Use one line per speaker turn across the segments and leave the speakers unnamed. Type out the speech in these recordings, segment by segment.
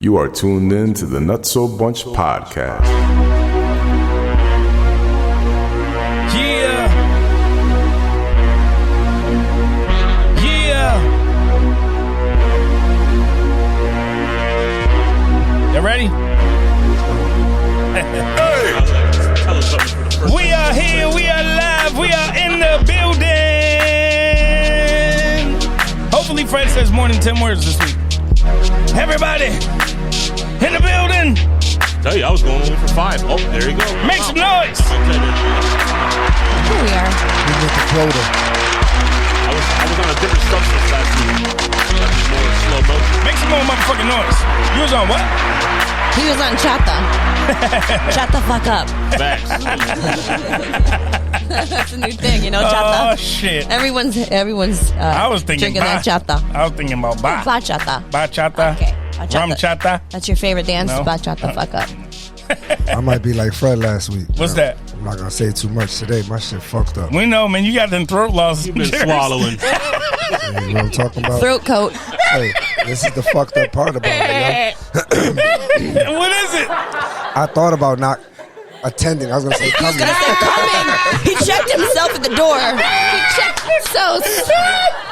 You are tuned in to the Nutso Bunch podcast.
Yeah. You ready?
Hey!
We are here. We are live. We are in the building. Hopefully Fred says more than 10 words this week. Everybody in the building.
Tell you, I was going only for 5. Oh, there you go.
Make some noise.
Here we are.
We with the quota.
I was on a different substance last week. More slow motion.
Make some more motherfucking noise. You was on what?
He was on chata. Shut the fuck up.
Facts.
That's a new thing, you know,
Oh,
chata.
shit.
Everyone's
I was thinking
drinking that chata.
I was thinking about ba.
Bachata.
Bachata.
Okay.
Rum chata.
That's your favorite dance?
No.
Bachata, fuck up.
I might be like Fred last week.
What's that?
I'm not gonna say too much today. My shit fucked up.
We know, man. You got them throat losses.
You've been swallowing.
You know what I'm talking about?
Throat coat.
Hey, this is the fucked up part about it, yo.
What is it?
I thought about not attending. I was gonna say coming.
Gonna say coming. He checked himself at the door.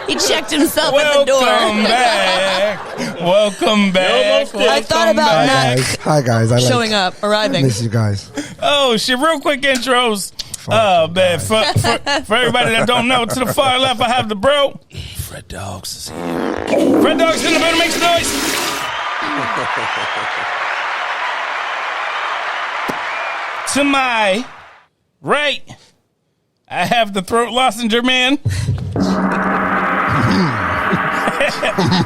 He checked himself at the door.
Welcome back. Welcome back.
I thought about not
Hi guys. I like
showing up, arriving.
miss you guys.
Oh, shit. Real quick intros. Oh, man. For everybody that don't know, to the far left, I have the bro.
Fred Dogs is here.
Fred Dogs in the middle. Make some noise. To my right, I have the throat lozenger man.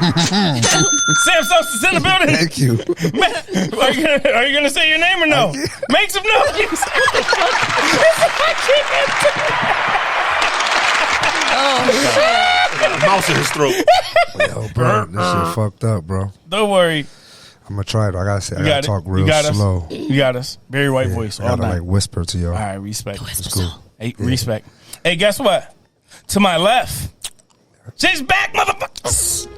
Sam Sos is in the building.
Thank you.
Man, are you gonna say your name or no? Make some noise.
Oh,
Mouse in his throat.
Yo, bro, this shit fucked up, bro.
Don't worry.
I'm gonna try it. I gotta say, I
You
gotta
got
talk
it.
real
You got
slow.
us. You got us. Very white
Yeah,
voice
I
all
gotta
night.
like whisper to y'all.
All right, respect.
It's cool.
Hey, respect. Hey, guess what? To my left, she's back, motherfuckers.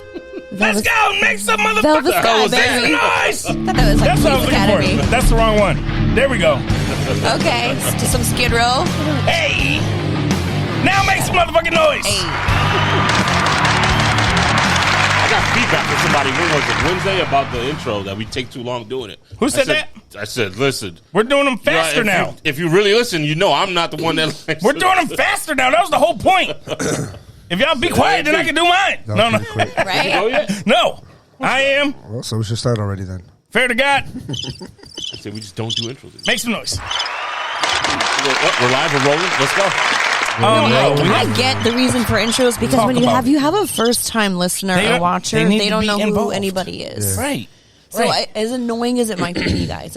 Let's go. Make some
Velvet
motherfuckers.
Sky, baby.
Nice.
I thought that was like
That's what I was
Police
looking
Academy.
for. That's the wrong one. There we go.
Okay, to some Skid Row.
Hey. Now make some motherfucking noise.
I got feedback from somebody, when was it, Wednesday, about the intro, that we take too long doing it.
Who said that?
I said, listen.
We're doing them faster
if
now.
if you really listen, you know I'm not the one that likes
We're doing them faster now. That was the whole point. If y'all be quiet, then I can do mine.
That was
No, no.
pretty quick.
Right?
Oh, yeah.
No. I am.
Well, so we should start already then.
Fair to God.
I said, we just don't do intros.
Make some noise.
We're live, we're rolling. Let's go.
I get the reason for intros because
Talk
when
about
you have a first time listener
They
or
don't-
watcher,
they need
they
to
don't
be
know
involved.
who anybody is.
Right.
So as annoying as it might be to you guys,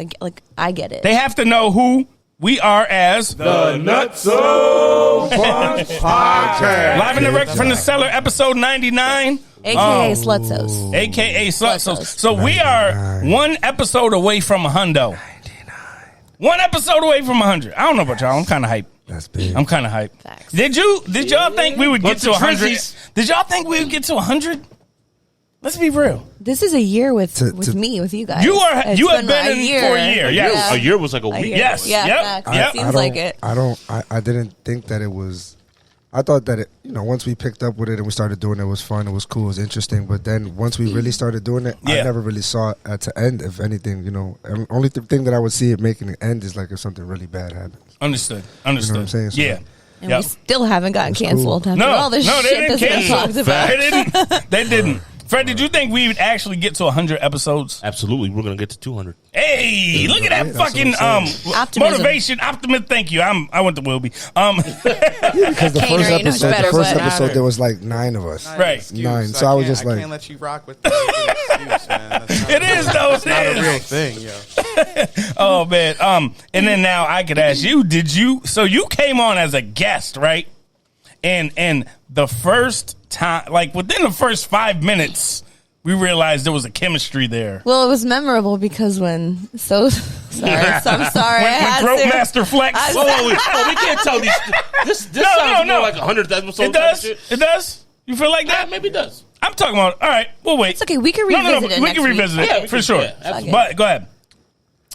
I get it.
They have to know who we are as
The Nutso Bunch podcast.
Live and direct from the cellar, episode 99.
AKA Slutsos.
AKA Slutsos.
Slutsos.
So we are
99.
one episode away from a hundo.
99.
One episode away from 100. I don't know about y'all. I'm kind of hyped.
That's big.
I'm kind of hyped.
Facts.
Did y'all think we would get
Bunch
to
of
100?
trizzies.
Did y'all think we would get to 100? Let's be real.
This is a year with
To-
me, with you guys.
You
It's
have been
a
in
year.
for a year. Yes.
A year was like a week.
year.
Yes.
Yeah,
Yep.
facts.
Yep.
It seems like it.
I didn't think that it was. I thought that it, once we picked up with it and we started doing it, it was fun, it was cool, it was interesting. But then once we really started doing it,
Yeah.
I never really saw it to end. If anything, only thing that I would see it making it end is like if something really bad happens.
Understood.
You know what I'm saying? So
Yeah.
And
Yep.
we still haven't gotten canceled after
No,
all this
no, they
shit
didn't
that's been
cancel.
talked about.
They didn't. They didn't. Fred, did you think we would actually get to 100 episodes?
Absolutely. We're going to get to 200.
Hey, look at that
That's what
fucking
I'm saying.
Optimism.
motivation, optimism. Thank you. I went to Wilby.
Because the
Cater
first
ain't much
episode,
better, but-
there was like 9 of us.
Right.
9. So I was just
I
like,
can't let you rock with the excuse, man. That's not,
It is though. It
not a real
is.
thing, yo.
Oh man. And then now I could ask you. Did you? So you came on as a guest, right? And the first time, like within the first 5 minutes, we realized there was a chemistry there.
Well, it was memorable because I'm sorry. I
When
had
Throat
to.
Master Flex.
We can't tell these. This sounds more like 100th episode.
It does.
Type of shit.
It does. You feel like that?
Maybe it does.
I'm talking about. All right, we'll wait.
It's okay. We can revisit it.
We
next
can revisit
week.
it
we
for
can-
sure.
yeah, absolutely.
But go ahead.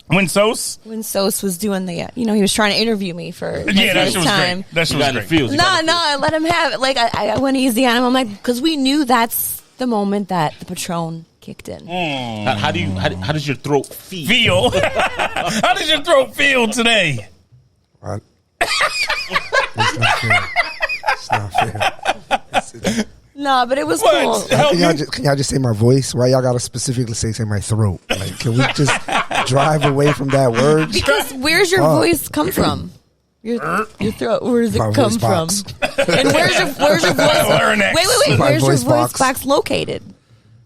When Sos?
When Sos was doing the, he was trying to interview me for
Yeah, that
first
shit was
time.
great. That shit
You
was
got in the
great.
fields. You got in the
No, I let him have it. Like, I went easy on him. I'm like, because we knew that's the moment that the Patron kicked in.
How does your throat feel?
How does your throat feel today?
What? It's not fair. It's not fair.
No, but it was
What?
cool.
Help
Can
me.
y'all just say my voice? Why y'all gotta specifically say my throat? Like, can we just drive away from that word?
Because where's your
Fuck.
voice come from? Your throat. Where does it
My
come
voice
from?
box.
And where's your voice?
Larynx.
Wait.
My
Where's your
voice
voice
box.
box located?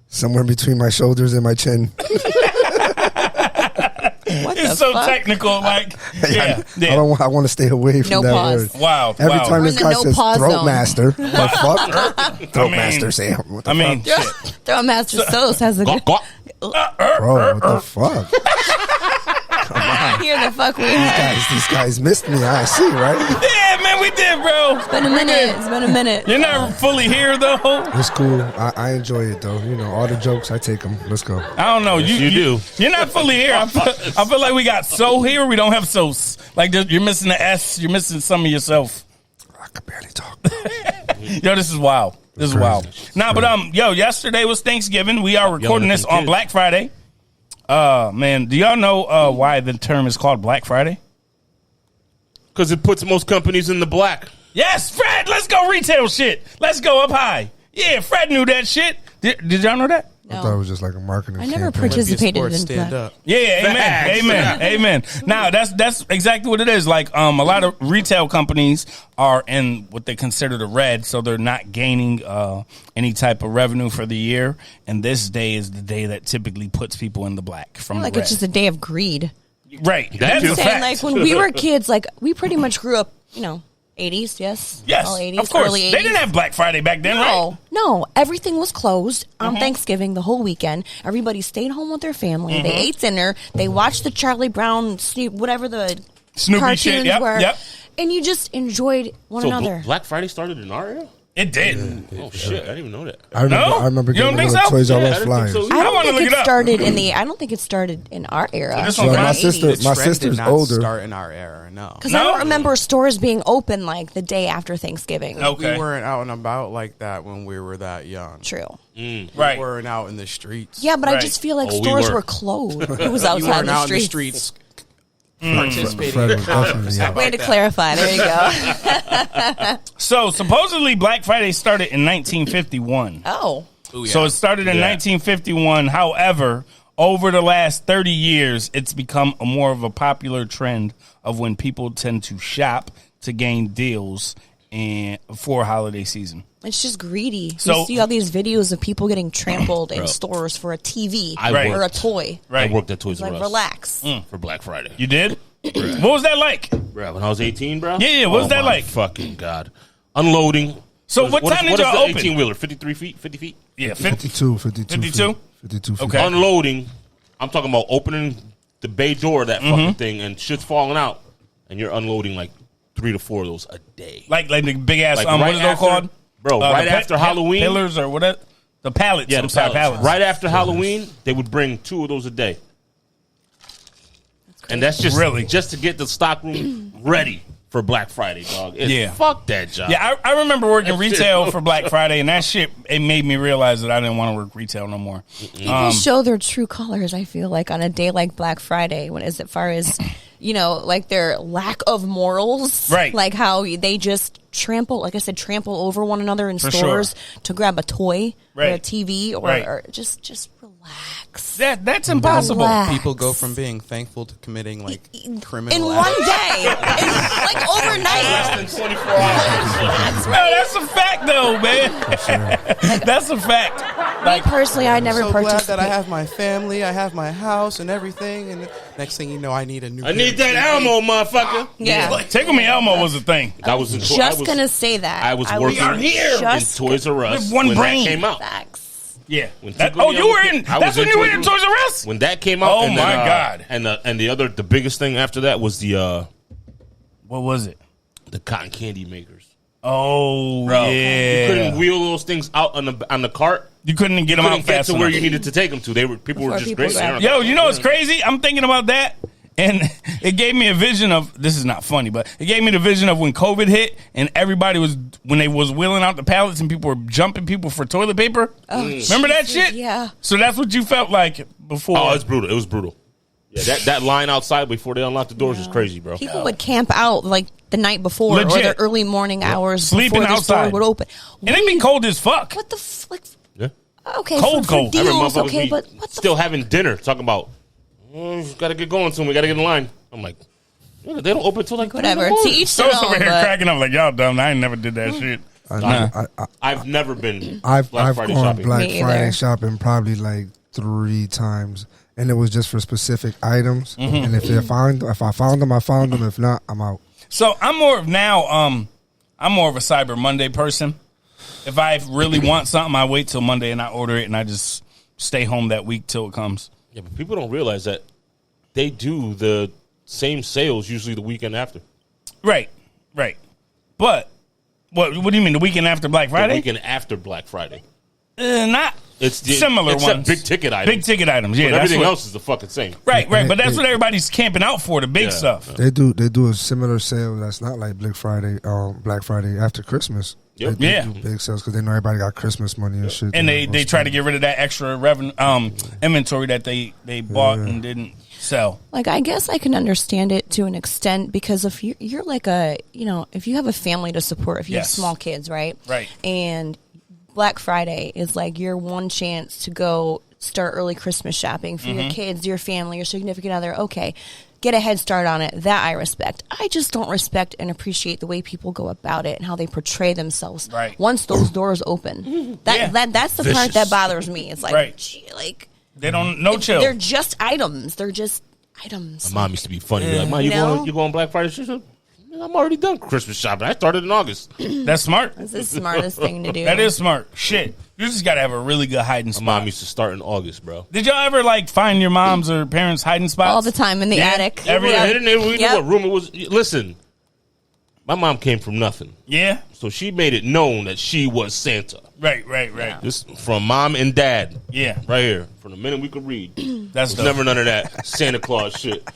Somewhere between my shoulders and my chin.
What the
It's so
fuck?
technical. Like, yeah.
I want to stay away from
No
that
pause.
word.
Wow.
Every
wow.
time
We're
this
in the
guy
no
says
pause
throat
zone.
master, the fuck? Throat
mean-
master, Sam. What the
I mean,
fuck?
shit.
Throw Master Sos has a good.
Gawk, gawk.
Bro, what the fuck?
Here the fuck we had.
These guys missed me. I see, right?
Yeah, man, we did, bro.
It's been a minute. It's been a minute.
You're not fully here, though.
It's cool. I enjoy it, though. You know, all the jokes, I take them. Let's go.
I don't know.
Yes, you do.
You're not fully here. I feel like we got so here. We don't have Sos. Like, you're missing the S. You're missing some of yourself.
I can barely talk.
Yo, this is wild. This is wild. Nah, but yesterday was Thanksgiving. We are recording this on
kids.
Black Friday. Man, do y'all know why the term is called Black Friday?
Because it puts most companies in the black.
Yes, Fred. Let's go retail shit. Let's go up high. Yeah, Fred knew that shit. Did y'all know that?
I thought it was just like a marketing
I never
campaign.
participated
Sports
in
stand
that.
up.
Yeah, amen. Now that's exactly what it is. Like a lot of retail companies are in what they consider the red, so they're not gaining any type of revenue for the year. And this day is the day that typically puts people in the black from
Like
the red.
it's just a day of greed.
Right.
That
That's
too.
a
Saying
fact.
like when we were kids, like we pretty much grew up, 80s, yes?
Yes,
All 80s,
of course.
early 80s.
They didn't have Black Friday back then, right?
No, everything was closed on Thanksgiving the whole weekend. Everybody stayed home with their family. They ate dinner. They watched the Charlie Brown, whatever the
Snoopy
cartoons
shit. Yep,
were.
yep.
And you just enjoyed one
So
another.
Black Friday started in our area?
It did.
Oh, shit. I didn't even know that.
I remember,
No?
I remember
You don't
getting
think
little
so?
Toys
Yeah,
R
I
Us
didn't
flyers.
think so.
I
I
don't
wanna
think
look
it
it up.
started I don't think it started in our era.
This
Well,
one's
my
fine.
sister,
The
my
trend did
sister's
not
older.
start in our era, no.
Because
No?
I don't remember stores being open like the day after Thanksgiving.
Okay.
We weren't out and about like that when we were that young.
True.
We
Right.
weren't out in the streets.
Yeah, but I
Right.
just feel like
Oh, we
stores
were.
were closed. It was
You
outside
weren't
the
out in the
streets.
streets participating
Fred
in
was definitely
stuff
out.
Way
like
to
that.
clarify. There you go.
So supposedly Black Friday started in 1951.
Oh.
Ooh, yeah.
So it started in
Yeah.
1951. However, over the last 30 years, it's become a more of a popular trend of when people tend to shop to gain deals and for holiday season.
It's just greedy.
So-
You see all these videos of people getting trampled in stores for a TV
I
or a
worked.
toy.
Right.
I worked at Toys R
Like,
Us
relax.
for Black Friday.
You did? What was that like?
Bro, when I was 18, bro?
Yeah, what was that
my
like?
Fucking God. Unloading.
So what time did y'all
What is
open?
the 18-wheeler? 53 feet? 50 feet?
Yeah, 50.
52.
52?
52 feet.
Okay.
Unloading. I'm talking about opening the bay door of that fucking thing and shit's falling out. And you're unloading like 3 to 4 of those a day.
Like the big ass,
Like
what
right
is it
after-
called?
bro, right after Halloween.
Pillars or what? The pallets.
Yeah,
I'm
the
sorry,
pallets. Right after Halloween, they would bring 2 of those a day. And that's just
Really?
just to get the stock room ready for Black Friday, dog.
Yeah.
Fuck that job.
Yeah, I remember working
That shit-
retail for Black Friday, and that shit, it made me realize that I didn't want to work retail no more.
People show their true colors, I feel like, on a day like Black Friday, when as far as, like their lack of morals.
Right.
Like how they just trample over one another in
For
stores to grab a toy or a
Right.
TV
Right.
or just relax.
That's impossible.
Relax.
People go from being thankful to committing like criminal
in
acts.
one day. It's like overnight.
In 24 hours.
No, that's a fact, though, man. That's a fact.
Like personally, I never
So glad
participated.
that I have my family, I have my house and everything, and next thing you know, I need a new.
I need that Elmo, motherfucker.
Yeah.
Tickle Me Elmo was a thing.
I was in
Just gonna say that.
I was working
are here.
in
Just
Toys R Us
With one
when
brain.
that came out.
facts.
Yeah.
When
That-
Tickle
oh,
Me
you
Elmo
were
came-
in.
I
That's
was
when you were in Toys R Us.
When that came out.
Oh,
and
my
then,
God.
And the biggest thing after that was the
What was it?
cotton candy makers.
Oh,
Bro,
yeah.
you couldn't wheel those things out on the cart.
You couldn't get them out
Couldn't get
fast
to where
enough.
you needed to take them to. People were
Before
just
people
great.
grab
Yo, you know what's crazy? I'm thinking about that, and it gave me a vision of, this is not funny, but it gave me the vision of when COVID hit and everybody was, when they was wheeling out the pallets and people were jumping people for toilet paper.
Oh,
Remember that
Jesus,
shit?
Yeah.
So that's what you felt like before.
Oh, it's brutal. It was brutal. Yeah, that line outside before they unlocked the doors was crazy, bro.
People would camp out like the night before or
Legit.
the early morning hours
Sleeping
before the store
outside.
would open.
And it'd be cold as fuck.
What the like?
Yeah.
Okay,
Cold.
I remember
deals,
motherfuckers
okay,
be
but what the
still having dinner, talking about, gotta get going soon. We gotta get in line. I'm like, they don't open until like
whatever?
3 in the
To
morning.
each
So
their
it's over
own.
here
But
cracking up like, y'all dumb. I ain't never did that shit.
I've never been
I've
Black Friday
gone
shopping.
Black
Me
Friday
either.
shopping probably like 3 times, and it was just for specific items. And if I found them, I found them. If not, I'm out.
So I'm more of a Cyber Monday person. If I really want something, I wait till Monday and I order it and I just stay home that week till it comes.
Yeah, but people don't realize that they do the same sales usually the weekend after.
Right. But what do you mean the weekend after Black
The
Friday?
weekend after Black Friday.
Not
It's
similar
except
ones.
big ticket items.
Big ticket items. Yeah,
But
that's
everything
what,
else is the fucking same.
Right. But that's what everybody's camping out for, the big
Yeah.
stuff.
They do a similar sale that's not like Black Friday after Christmas.
Yep.
They
Yeah.
do big sales because they know everybody got Christmas money and shit.
And they try to get rid of that extra revenue inventory that they bought and didn't sell.
like, I guess I can understand it to an extent because if you're like if you have a family to support, if you have
Yes.
small kids, right?
Right.
And Black Friday is like your one chance to go start early Christmas shopping for your kids, your family, your significant other. Okay, get a head start on it. That I respect. I just don't respect and appreciate the way people go about it and how they portray themselves.
Right.
Once those doors open, that's the part that bothers me. It's like,
Right.
gee, like
They don't no chill.
they're just items. They're just items.
My mom used to be funny. Be like, Mom,
No.
you going Black Friday? She said, I'm already done Christmas shopping. I started in August.
That's smart.
That's the smartest thing to do.
That is smart. Shit. You just got to have a really good hiding
My
spot.
mom used to start in August, bro.
Did y'all ever like find your mom's or parents' hiding spots?
all the time in the attic.
Every-
I didn't even know
Yep.
what room it was. Listen, my mom came from nothing.
Yeah.
So she made it known that she was Santa.
Right.
This from mom and dad.
Yeah.
Right here. From the minute we could read.
That's
There's
dope.
never none of that Santa Claus shit.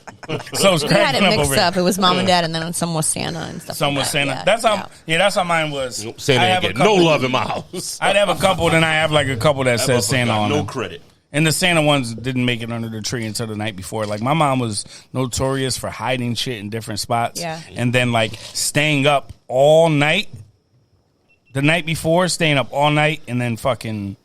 So it's
We had it
cracking up
mixed
over
up.
here.
It was mom and dad, and then some was Santa and stuff.
Some
like
was
that.
Santa. That's how mine was.
Santa
I
ain't
have a
getting no
couple-
love in my house.
I'd have a couple, then I have like a couple that
That
says
motherfucker
Santa
got
on
no
them.
credit.
And the Santa ones didn't make it under the tree until the night before. Like my mom was notorious for hiding shit in different spots.
Yeah.
And then like staying up all night the night before, staying up all night and then fucking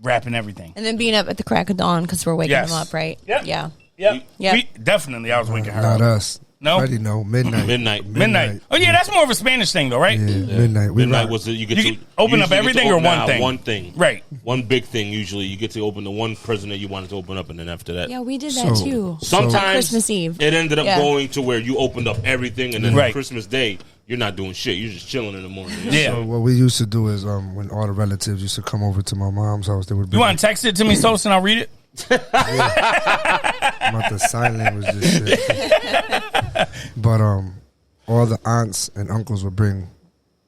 wrapping everything.
And then being up at the crack of dawn because we're waking
Yes.
them up, right?
Yep.
Yeah.
Yep.
Yep.
Definitely I was waking her
Not
up.
us.
No?
Freddie, no. Midnight.
Midnight.
Oh yeah, that's more of a Spanish thing though, right?
Yeah, midnight. We
Midnight
rock.
was you get
You
to
can open up
usually you get to
everything or
open
one
out
thing?
One thing.
Right.
One big thing usually. You get to open the one present that you wanted to open up, and then after that.
Yeah, we did that
So-
too.
Sometimes
Christmas Eve.
it ended up
Yeah.
going to where you opened up everything, and then
Right.
on Christmas Day you're not doing shit. You're just chilling in the morning.
Yeah.
So what we used to do is when all the relatives used to come over to my mom's house, they would be
You want to text it to me, Sos, and I'll read it?
about the sign language this shit. But all the aunts and uncles would bring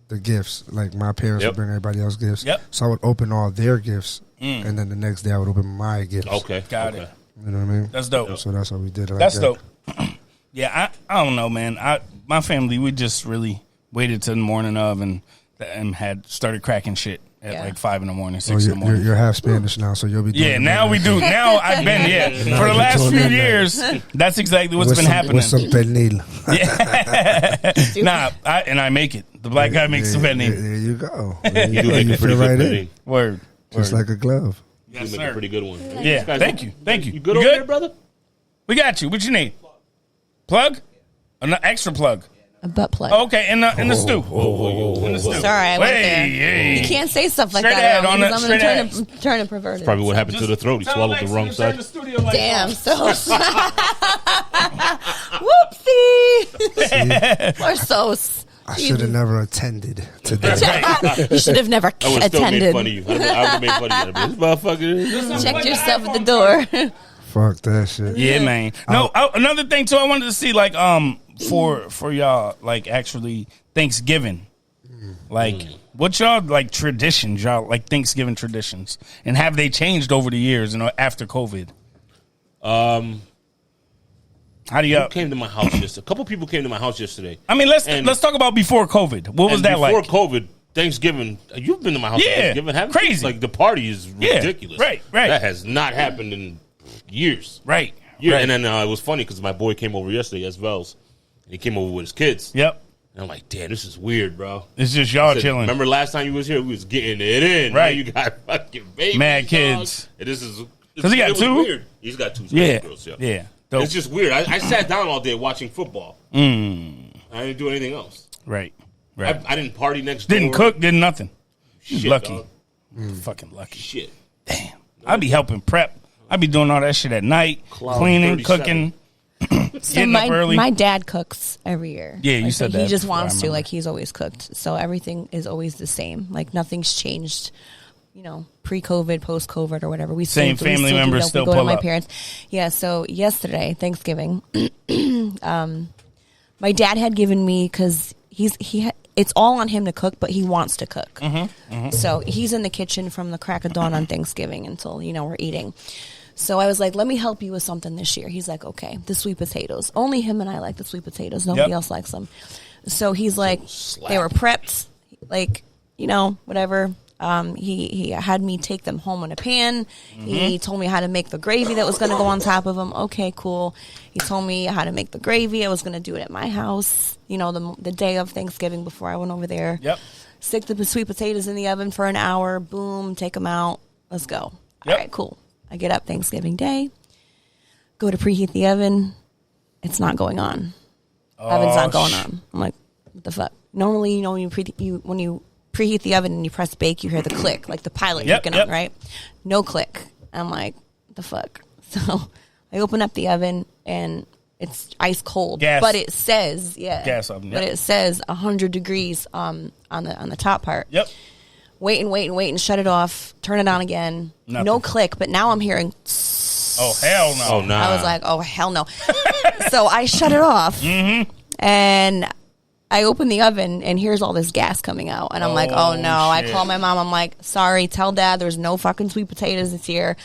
the gifts. Like my parents
Yep.
would bring everybody else gifts.
Yep.
So I would open all their gifts, and then the next day I would open my gifts.
Okay.
Got
okay.
it.
You know what I mean?
That's dope.
So that's how we did it. Like
That's
that.
dope. Yeah, I don't know, man. My family, we just really waited till the morning of and had started cracking shit at
Yeah.
like 5 in the morning,
Oh,
6 in the morning.
you're half Spanish now, so you'll be doing
Yeah,
it
now we
midnight.
do. Now I've been, yeah. For the
you
last
doing
few
midnight.
years, that's exactly what's
With
been
some,
happening.
with some pernil.
Nah, and I make it. The black guy makes the
There
penny.
you go. There
You
you
do
go.
make
You
a pretty
fit
good
right
pudding.
in,
Word.
just like a glove.
Yes,
You make a
sir.
pretty good one.
Yeah,
These guys
thank
are-
you. Thank you.
You good
You
over
good?
there, brother?
We got you. What you need? Plug? An extra plug.
A butt plug.
Okay, in the stew. In the stew.
Sorry, I went there.
Hey.
You can't say stuff like
Straight
that
ahead
around
on
me
the-
'cause I'm
straight
going to turn it perverted.
Probably what happened to the throat. He
Tell
swallowed the
Alexa
wrong
to turn
side.
the studio lights
Damn,
on.
so whoopsie. Poor Sos.
I should have never attended to that.
You should have never
I would have still made
attended.
fun of you. I would have made fun of you. This motherfucker.
Check yourself at the door.
Fuck that shit.
Yeah, man. No, another thing too. I wanted to see like for y'all like actually Thanksgiving. Like, what y'all like traditions? Y'all like Thanksgiving traditions, and have they changed over the years? After COVID. How do you?
Who came to my house yesterday? A couple people came to my house yesterday.
I mean, let's talk about before COVID. What was that like?
Before COVID, Thanksgiving. You've been to my house.
Yeah,
for Thanksgiving, haven't
crazy.
You? Like the party is ridiculous.
Yeah, right.
That has not happened in years.
Right.
Yeah,
right.
and then it was funny because my boy came over yesterday as Vels. He came over with his kids.
Yep.
And I'm like, damn, this is weird, bro.
It's just y'all chilling.
Remember last time you was here, we was getting it in.
Right.
Now you got fucking babies.
Mad kids.
And this is
because he got two.
Weird. He's got two girls.
Yeah.
Dope. It's just weird. I sat down all day watching football. I didn't do anything else.
Right.
I didn't party next door.
Didn't cook. Did nothing.
Shit,
lucky.
Dog.
Fucking lucky.
Shit.
Damn. I'd be helping prep. I'd be doing all that shit at night, cleaning,
37.
cooking, getting up early.
My dad cooks every year.
Yeah, you said that
He just
before,
wants
I
to.
remember.
Like, he's always cooked. So everything is always the same. Like, nothing's changed, pre-COVID, post-COVID, or whatever. We
Same
still, we
family
do
members
that.
still
We go to
pull
my
up.
parents. Yeah, so yesterday, Thanksgiving, my dad had given me, because it's all on him to cook, but he wants to cook. So he's in the kitchen from the crack of dawn on Thanksgiving until, we're eating. So I was like, let me help you with something this year. He's like, okay, the sweet potatoes. Only him and I like the sweet potatoes. Nobody else likes them. So he's like, they were prepped, whatever. He had me take them home in a pan. He told me how to make the gravy that was going to go on top of them. Okay, cool. He told me how to make the gravy. I was going to do it at my house, the day of Thanksgiving before I went over there.
Yep.
Stick the sweet potatoes in the oven for an hour. Boom, take them out. Let's go.
Yep.
All right, cool. I get up Thanksgiving Day, go to preheat the oven. It's not going on. Oven's not going on. I'm like, what the fuck? Normally, when you preheat the oven and you press bake, you hear the click, like the pilot hooking up, right? No click. I'm like, what the fuck? So I open up the oven and it's ice cold.
Gas.
But it says,
Gas oven,
but it says 100 degrees on the top part.
Yep.
Wait and shut it off. Turn it on again.
Nothing.
No click, but now I'm hearing.
Oh, hell no.
Oh, nah.
I was like, oh, hell no. So I shut it off. And I open the oven, and here's all this gas coming out. And I'm like, oh, no. I
shit.
call my mom. I'm like, sorry, tell Dad there's no fucking sweet potatoes this year.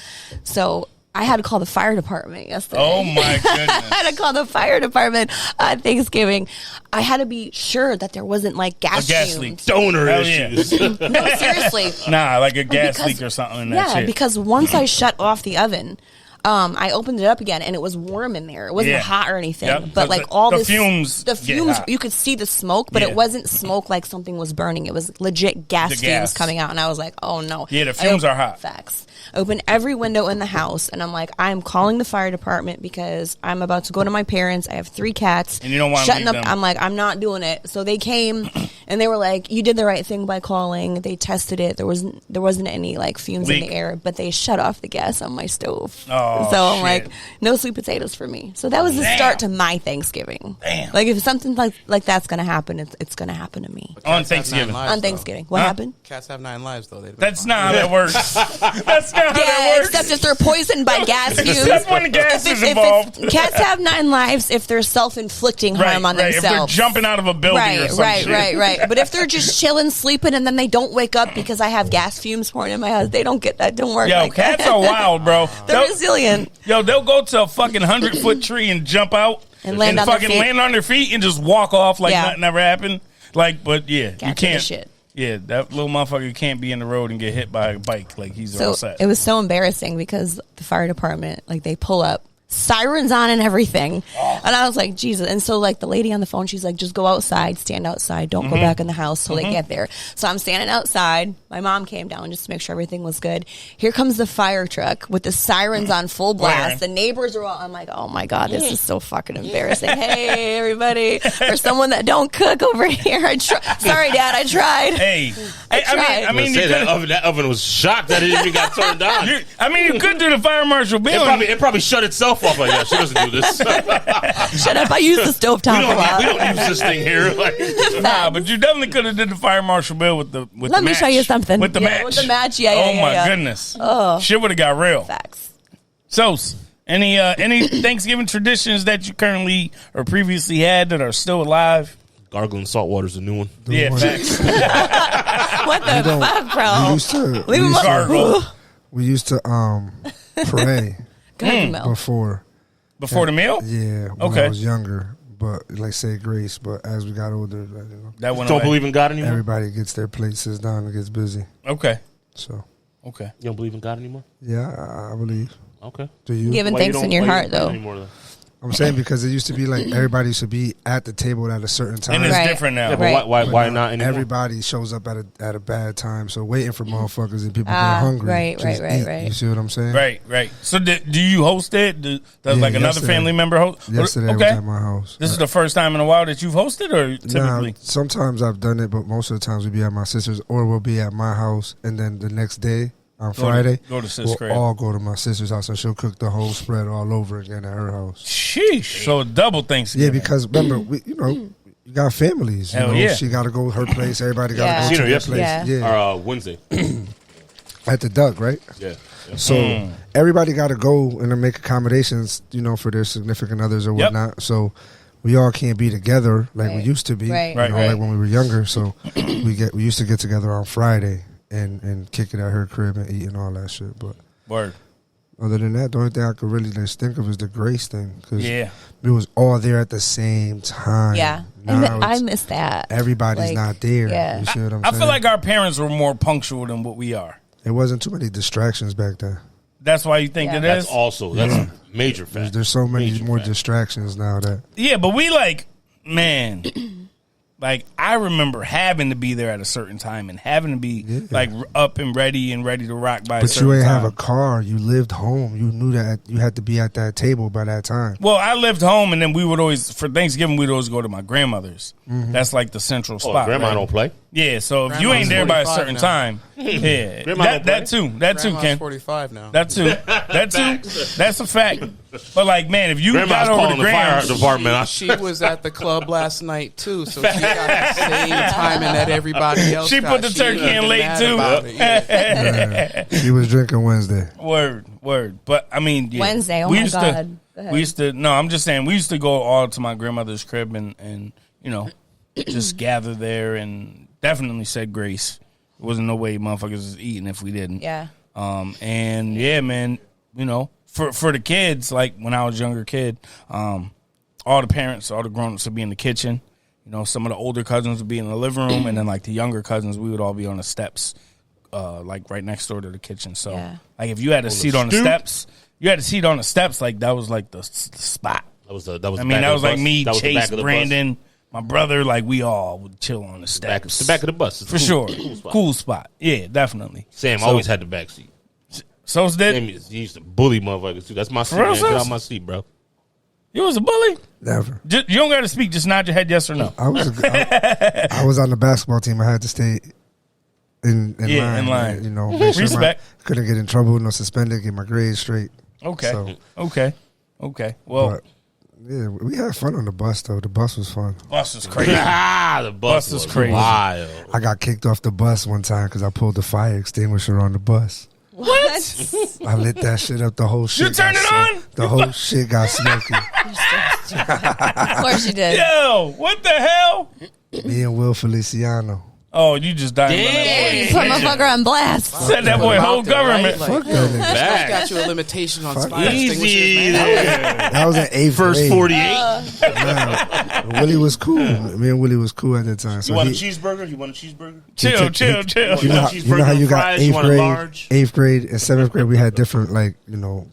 So I had to call the fire department yesterday.
Oh, my goodness.
I had to call the fire department on Thanksgiving. I had to be sure that there wasn't, like, gas
gas
fumes.
Donor
Hell yeah.
issues.
No, seriously.
Nah, like a gas
Because-
leak or something in that shit.
because once I shut off the oven, I opened it up again and it was warm in there. It wasn't
Yeah.
hot or anything,
Yep,
but
'cause
like
the fumes
the
get
fumes,
hot.
you could see the smoke, but
Yeah.
it wasn't smoke like something was burning. It was legit gas
The
fumes
gas.
coming out, and I was like, oh no.
Yeah, the
I
fumes are hot.
Facts. Open every window in the house, and I'm like, I'm calling the fire department because I'm about to go to my parents. I have 3 cats,
And you don't wanna
shutting
leave
up.
them.
I'm like, I'm not doing it. So they came, and they were like, you did the right thing by calling. They tested it. There wasn't any like fumes in
Leak.
the air, but they shut off the gas on my stove.
Oh,
so I'm
shit.
like, no sweet potatoes for me. So that was the start to my Thanksgiving.
Damn.
Like if something like that's gonna happen, it's gonna happen to me
On
Cats have 9
Thanksgiving.
lives,
on
though.
Thanksgiving. What
Huh?
happened?
Cats have 9 lives, though.
That's not how that works. That's not how
Yeah,
that works.
except if they're poisoned by gas fumes.
Except when the gas is involved.
Cats have 9 lives if they're self-inflicting harm on
If they're
themselves.
jumping out of a building or some shit.
Right. But if they're just chilling, sleeping, and then they don't wake up because I have gas fumes pouring in my house, they don't get that. Don't work.
Yo,
like
cats
that.
are wild, bro.
They're resilient.
They'll go to a fucking 100-foot tree and jump out
And land on their
fucking
feet.
land on their feet and just walk off like
Yeah.
nothing ever happened. Like, but yeah, you
Cats are the
can't.
shit.
Yeah, that little motherfucker can't be in the road and get hit by a bike. Like he's all
So
set.
it was so embarrassing because the fire department, like they pull up, sirens on and everything. And I was like, Jesus. And so like the lady on the phone, she's like, just go outside, stand outside. Don't go back in the house till they get there. So I'm standing outside. My mom came down just to make sure everything was good. Here comes the fire truck with the sirens on full blast.
Blaring.
The neighbors are all, I'm like, oh my God, this is so fucking embarrassing. Hey, everybody. For someone that don't cook over here. Sorry, Dad, I tried.
Hey,
I tried.
I mean, you
say
could.
that oven was shocked that it even got turned on.
You could do the fire marshal bill.
It probably shut itself off. Like, yeah, she doesn't do this.
Shut up. I use the stovetop a lot.
we don't use this thing here. Like,
Nah, but you definitely could have did the fire marshal bill with the
Let
the
me
match.
show you something.
With the
Yeah,
match.
with the match, yeah,
Oh
yeah,
my
yeah.
goodness. Shit would have got real.
Facts.
So, any Thanksgiving traditions that you currently or previously had that are still alive?
Gargling salt water's a new one.
Yeah,
one-
facts.
What the fuck, bro?
We used to
Leave him
Gargle.
we used to pray
Gargle milk.
Before the meal?
Yeah, when
Okay.
I was younger, but like say grace. But as we got older, like,
That went
Don't
away.
believe in God anymore?
everybody gets their plate, sits down, and gets busy.
Okay.
So
Okay.
You don't believe in God anymore?
yeah, I believe.
Okay.
Do you?
Giving
Why you
thanks
don't-
in your
why you
heart,
don't pray
though.
anymore, though?
I'm saying because it used to be like everybody should be at the table at a certain time.
And it's
Right.
different now.
Yeah, but
Right.
why not anymore?
Everybody shows up at a bad time, so waiting for motherfuckers and people
Ah,
get hungry.
right,
just
right,
eat.
right.
You see what I'm saying?
Right. So do you host it? Does
Yeah,
like another
yesterday.
family member host?
Yesterday
Okay.
was at my house.
This is the first time in a while that you've hosted, or
Nah,
typically?
sometimes I've done it, but most of the times we be at my sister's or we'll be at my house, and then the next day on Friday,
go to sis'
we'll
crib.
all go to my sister's house, and she'll cook the whole spread all over again at her house.
Sheesh. So double
Yeah,
Thanksgiving.
because remember, you got families. You
Hell
know,
yeah.
she got to go her place. Everybody got
Yeah.
to
Seen
go
her
to her
yesterday.
place.
Yeah.
Yeah,
Wednesday.
at the Duck, right?
Yeah.
So everybody got to go and then make accommodations, for their significant others or
Yep.
whatnot. So we all can't be together like we
Right.
used to be,
Right.
Right, right.
like when we were younger. So we used to get together on Friday and kick it at her crib and eat and all that shit. But
Word.
other than that, the only thing I could really just think of is the grace thing because
Yeah.
we was all there at the same time.
Yeah.
Now
I
it's-
miss that.
everybody's
Like,
not there.
yeah.
You see what I'm
I
saying?
feel like our parents were more punctual than what we are.
It wasn't too many distractions back then.
That's why you think
Yeah.
it
That's
is?
that's a major fact.
There's so many
Major
more
fact.
distractions now that
Yeah, but we man, like I remember having to be there at a certain time and having to be like up and ready to rock by a
But
certain
you ain't
time.
have a car. You lived home. You knew that you had to be at that table by that time.
Well, I lived home, and then we would always, for Thanksgiving, we'd always go to my grandmother's. That's like the central
Oh,
spot.
grandma
right?
don't play.
Yeah, so if you
Grandma's
ain't there by a
45
certain
now.
time, yeah,
Grandma
that
don't
too,
Grandma's
Ken,
45 now.
that too, that's a fact. But like, man, if you
Grandma's
got over
calling
the
the fire
grams,
department.
She was at the club last night too, so she got the same timing that everybody else.
She
got.
put the turkey
ain't
in
been
late,
mad
too.
about it, yeah.
She was drinking Wednesday.
word. But I mean, yeah.
Wednesday, oh
we
my
used
God. Go
To,
ahead.
we used to. No, I'm just saying, we used to go all to my grandmother's crib and just gather there and definitely said grace. There wasn't no way motherfuckers was eating if we didn't.
Yeah.
And yeah, man, for the kids, like when I was a younger kid, all the parents, all the grown-ups would be in the kitchen. Some of the older cousins would be in the living room, and then like the younger cousins, we would all be on the steps, like right next door to the kitchen. So
Yeah.
like if you had a seat on the
stoop?
steps, like that was like the spot.
That was the
I
back
mean, that
of
was
the
like
bus.
me,
That was the back
Chase,
of the
Brandon, my brother, like we all would chill on the
bus. Back,
steps.
the back of the bus. It's
For
cool.
sure.
Cool spot.
Yeah, definitely.
Sam
So-
always had the back seat.
So did
Sam he used to bully motherfuckers too. That's my seat.
real,
Man. Get
sis?
out my seat, bro.
you was a bully?
Never.
You don't got to speak. Just nod your head yes or no.
I was on the basketball team. I had to stay in
Yeah,
line.
in line.
Make sure
Respect.
couldn't get in trouble. No suspended. Get my grades straight.
Okay.
So,
Okay. Well,
but yeah, we had fun on the bus though. The bus was fun.
bus is crazy.
The bus
is
was
crazy.
wild.
I got kicked off the bus one time because I pulled the fire extinguisher on the bus.
What?
I lit that shit up. The whole shit.
turned
got
it on?
The whole shit got smoky.
Of course you did.
Yo, what the hell?
Me and Will Feliciano.
Oh, you just died.
Yeah, you put motherfucker on blast.
Said that boy whole government.
Fuck that nigga.
Back.
Got you a limitation on
Fuck
fire
Easy
extinguishers, man.
That was in 8th
First
grade.
48.
Nah, Willie was cool. Me and Willie was cool at that time. So
You want a
he-
cheeseburger? You want a cheeseburger?
Chill.
You know how you got
Fries, you
8th
want a
grade,
large?
8th grade and 7th grade. We had different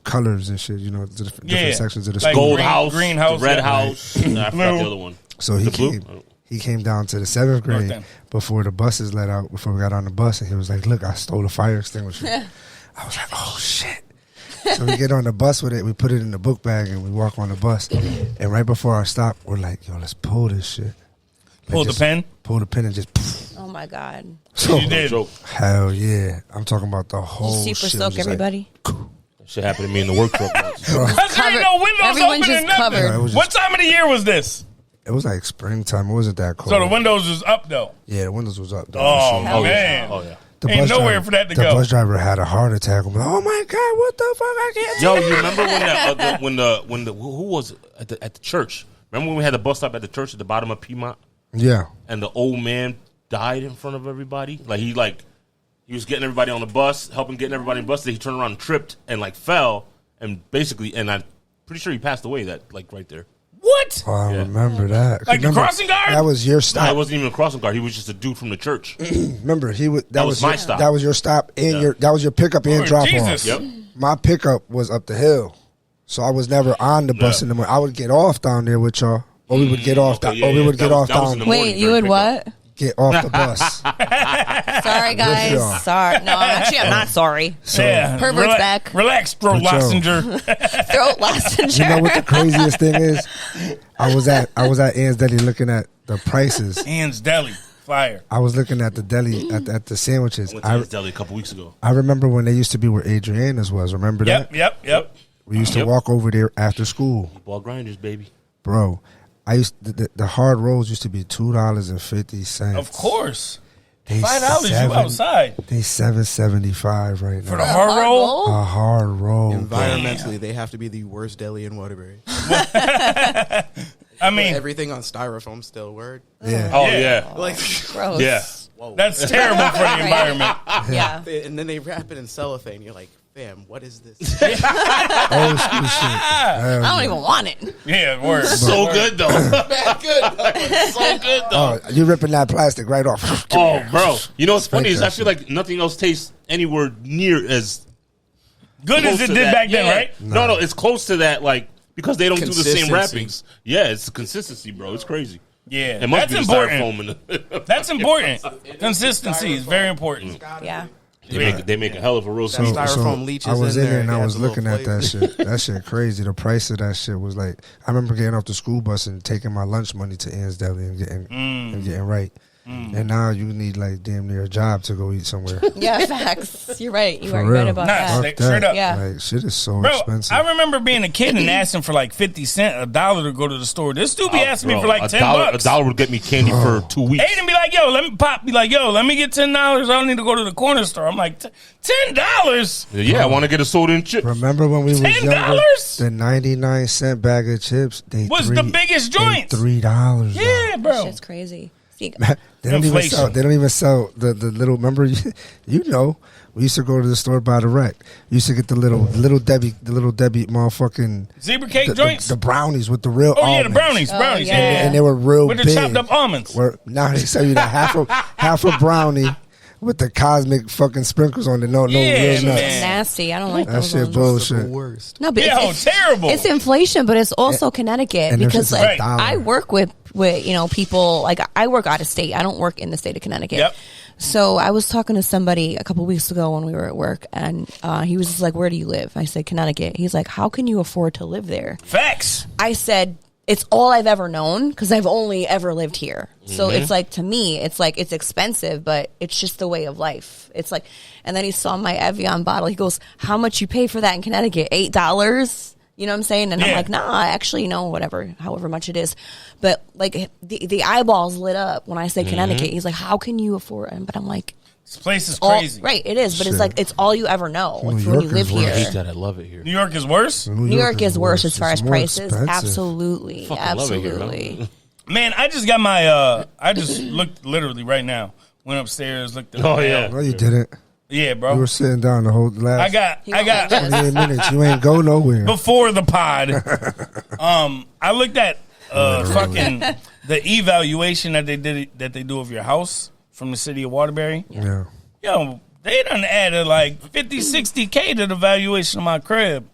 colors and shit. Different
Yeah.
sections of the
Like
school.
Gold
green-
house,
green house,
the red
yeah.
house. I forgot the other one.
So he
The blue?
came down to the 7th grade
then.
before the buses let out. Before we got on the bus, and he was like, "Look, I stole a fire extinguisher." I was like, "Oh shit." So we get on the bus with it. We put it in the book bag and we walk on the bus. And right before our stop, we're like, "Yo, let's pull this shit."
Pull the
just
pin?
Pull the pin and just.
Oh my God.
So,
You did.
Joke.
hell yeah! I'm talking about the whole
Did you super
shit.
soak everybody?
That shit happened to me in the work truck once.
Cause there ain't no windows
Everyone
open
just
or nothing.
covered.
Yeah, it was
What
just-
time of the year was this?
It was like springtime. It wasn't that cold.
So the windows was up though.
Yeah, the windows was up. Though,
Oh,
for sure.
man.
Oh, yeah.
The
Ain't
bus
nowhere
driver-
for that to
the
go.
bus driver had a heart attack. I'm like, oh my God, what the fuck? I can't.
Yo, you remember when the who was it? At the church? Remember when we had the bus stop at the church at the bottom of Piedmont?
Yeah.
And the old man died in front of everybody. He was getting everybody on the bus, helping getting everybody on the bus. Then he turned around and tripped and fell and and I'm pretty sure he passed away right there.
What?
Oh, I remember that.
Like the crossing guard?
That was your stop.
No, it wasn't even a crossing guard. He was just a dude from the church.
Remember, that was
my stop.
That was your stop and that was your pickup and drop off.
Yep.
My pickup was up the hill, so I was never on the bus in the morning. I would get off down there with y'all, or we would get off. We would get off down.
Wait, you would what?
Get off the bus.
Sorry, guys. Sorry. No, actually, I'm not sorry. Pervert's back.
Relax, throat lozenger.
Throat lozenger.
You know what the craziest thing is? I was at Ann's Deli looking at the prices.
Ann's Deli, fire.
I was looking at the deli at the sandwiches.
I went to Ann's Deli a couple weeks ago.
I remember when they used to be where Adriana's was. Remember that?
Yep.
We used to walk over there after school.
Ball grinders, baby.
Bro, the hard rolls used to be $2.50.
Of course.
They
$5 you outside.
They $7.75 right now
For the hard roll?
A hard roll.
Environmentally, they have to be the worst deli in Waterbury.
I mean,
everything on styrofoam still. Word.
Yeah.
Oh yeah.
Gross.
Yeah.
Whoa.
That's terrible for the environment.
Yeah.
And then they wrap it in cellophane. You're like, fam, what is this?
Old school shit.
I don't even want it.
Yeah, word.
So good though. So good though.
Oh, you're ripping that plastic right off.
Oh, bro. You know what's funny is I
that
feel like nothing else tastes anywhere near as
Good as
close
it
to
did
that.
back then,
Yeah.
right?
No, it's close to that, because they don't do the same
Consistency.
wrappings. Yeah, it's the consistency, bro. It's crazy.
Yeah,
It must
that's
be the
important.
styrofoam in
That's important. Consistency is very important.
Yeah.
They make a hell of a real
That
sweet.
styrofoam leeches
I was in there and
it
I
adds
was
a
looking
little
at that
flavor.
shit. That shit crazy. The price of that shit was like, I remember getting off the school bus and taking my lunch money to Ann's Deli and getting right. And now you need damn near a job to go eat somewhere.
Yeah, facts. You're right. You
For
are
real.
right about
Nah,
that.
stick straight up.
Yeah.
Like, shit is so
Bro,
expensive.
I remember being a kid and asking for 50 cents, $1 to go to the store. This dude be asking me for $10.
A dollar would get me candy for 2 weeks.
Aiden be like, yo, let me get $10. I don't need to go to the corner store. I'm like, $10?
Yeah, I want to get a soda and chips.
Remember when we was younger,
$10?
the 99-cent bag of chips,
Was the biggest joint.
$3.
Yeah, bro.
Shit's crazy. See,
They don't even sell the little. Remember, we used to go to the store by the rack. We used to get the little Debbie motherfucking
Zebra cake joints?
the brownies with the real.
Oh, yeah,
almonds.
the brownies.
yeah.
And they were real
With the
big.
chopped up almonds.
Now they sell you the half a brownie with the cosmic fucking sprinkles on it. No
Yeah,
real nuts.
man.
nasty. I don't like
That
those
shit
ones.
bullshit.
The worst.
No, but it's
terrible.
It's inflation, but it's also Connecticut
and
because
there's just
a
dollar.
I work with people I work out of state. I don't work in the state of Connecticut.
Yep.
So I was talking to somebody a couple weeks ago when we were at work, and he was just like, "Where do you live?" I said, "Connecticut." He's like, "How can you afford to live there?"
Facts.
I said, "It's all I've ever known because I've only ever lived here." So it's to me, it's it's expensive, but it's just the way of life. It's and then he saw my Evian bottle. He goes, "How much you pay for that in Connecticut? $8?" You know what I'm saying? And I'm like, nah, actually, no, whatever, however much it is. But the eyeballs lit up when I say Connecticut. He's like, how can you afford it? But I'm like,
This place is crazy.
Right, it is. But
Shit.
it's all you ever know when you
York
live
is worse.
I hate
here.
that. I love it here.
New York is worse?
New York is worse as far
It's
as
more
prices.
expensive.
Absolutely.
Fucking love it here,
Absolutely.
man.
Man, I just got my, I just looked literally right now. Went upstairs, looked at
Oh,
the
yeah.
mail.
No, you didn't.
Yeah,
You
bro.
were sitting down the whole last
I got
28 minutes. You ain't go nowhere.
before the pod. I looked at fucking the evaluation that they do of your house from the city of Waterbury.
Yeah.
Yo, they done added 50, 60K to the valuation of my crib.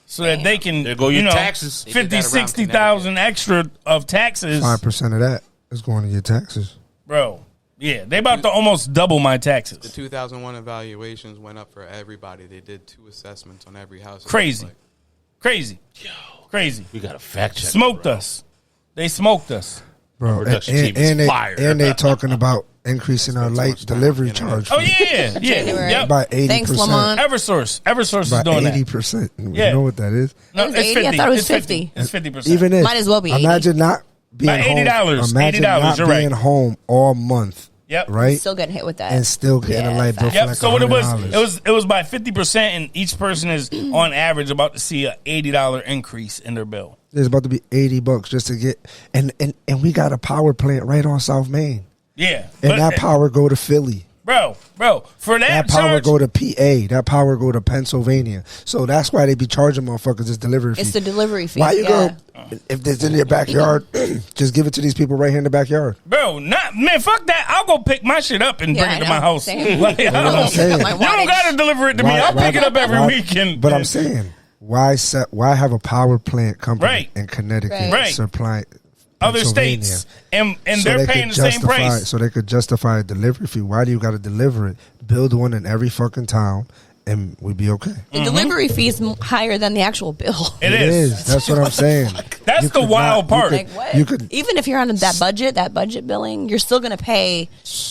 So that they can,
There go your taxes. They
50,
did
60,000 extra of taxes.
5% of that is going to your taxes.
Bro, yeah, they about to almost double my
The
taxes.
2001 evaluations went up for everybody. They did 2 assessments on every house.
Crazy. Crazy. Crazy.
We got a fact check.
Smoked us. They smoked us.
Bro,
Production team is fire.
they talking about increasing our light delivery charge
Oh, yeah. Yeah.
January.
Yep.
by 80%.
Thanks, Lamont.
Eversource is
By
doing
80%.
Yeah.
You know what that is?
that. No,
It was
it's
80? I
50.
thought it was
It's 50.
50.
It's 50%.
Even if
Might as well be 80.
Imagine not being
By $80,
home. Imagine
$80,
not
you're
being
right.
home all month.
Yep.
Right.
Still getting hit with that.
And still getting a light bill for
Yep.
like
So what
$100.
it was by 50%, and each person is on average about to see a $80 increase in their bill.
It's about to be $80 just to get, and we got a power plant right on South Main,
Yeah.
and that power go to Philly.
Bro, for that
power
charge,
go to PA. That power go to Pennsylvania. So that's why they be charging motherfuckers this delivery fee.
It's the delivery fee.
Why you go? If it's in your backyard, just give it to these people right here in the backyard.
bro, man, fuck that. I'll go pick my shit up and
Yeah,
bring
I
it to
know.
my house.
Same.
Like, I
what I'm
don't,
saying.
you don't gotta deliver it to me. I'll pick it up every weekend.
But I'm saying, why have a power plant company
Right.
in Connecticut
Right.
supply
Other
Pennsylvania?
states, and
So
they're
they
paying
could
the same
justify-
price.
So they could justify a delivery fee. Why do you got to deliver it? Build one in every fucking town, and we'd be okay.
The delivery fee is higher than the actual bill.
It is.
That's what I'm saying.
That's
You
the
could
wild
not-
part.
you
Like
could-
what?
You could
Even if you're on that budget billing, you're still going to pay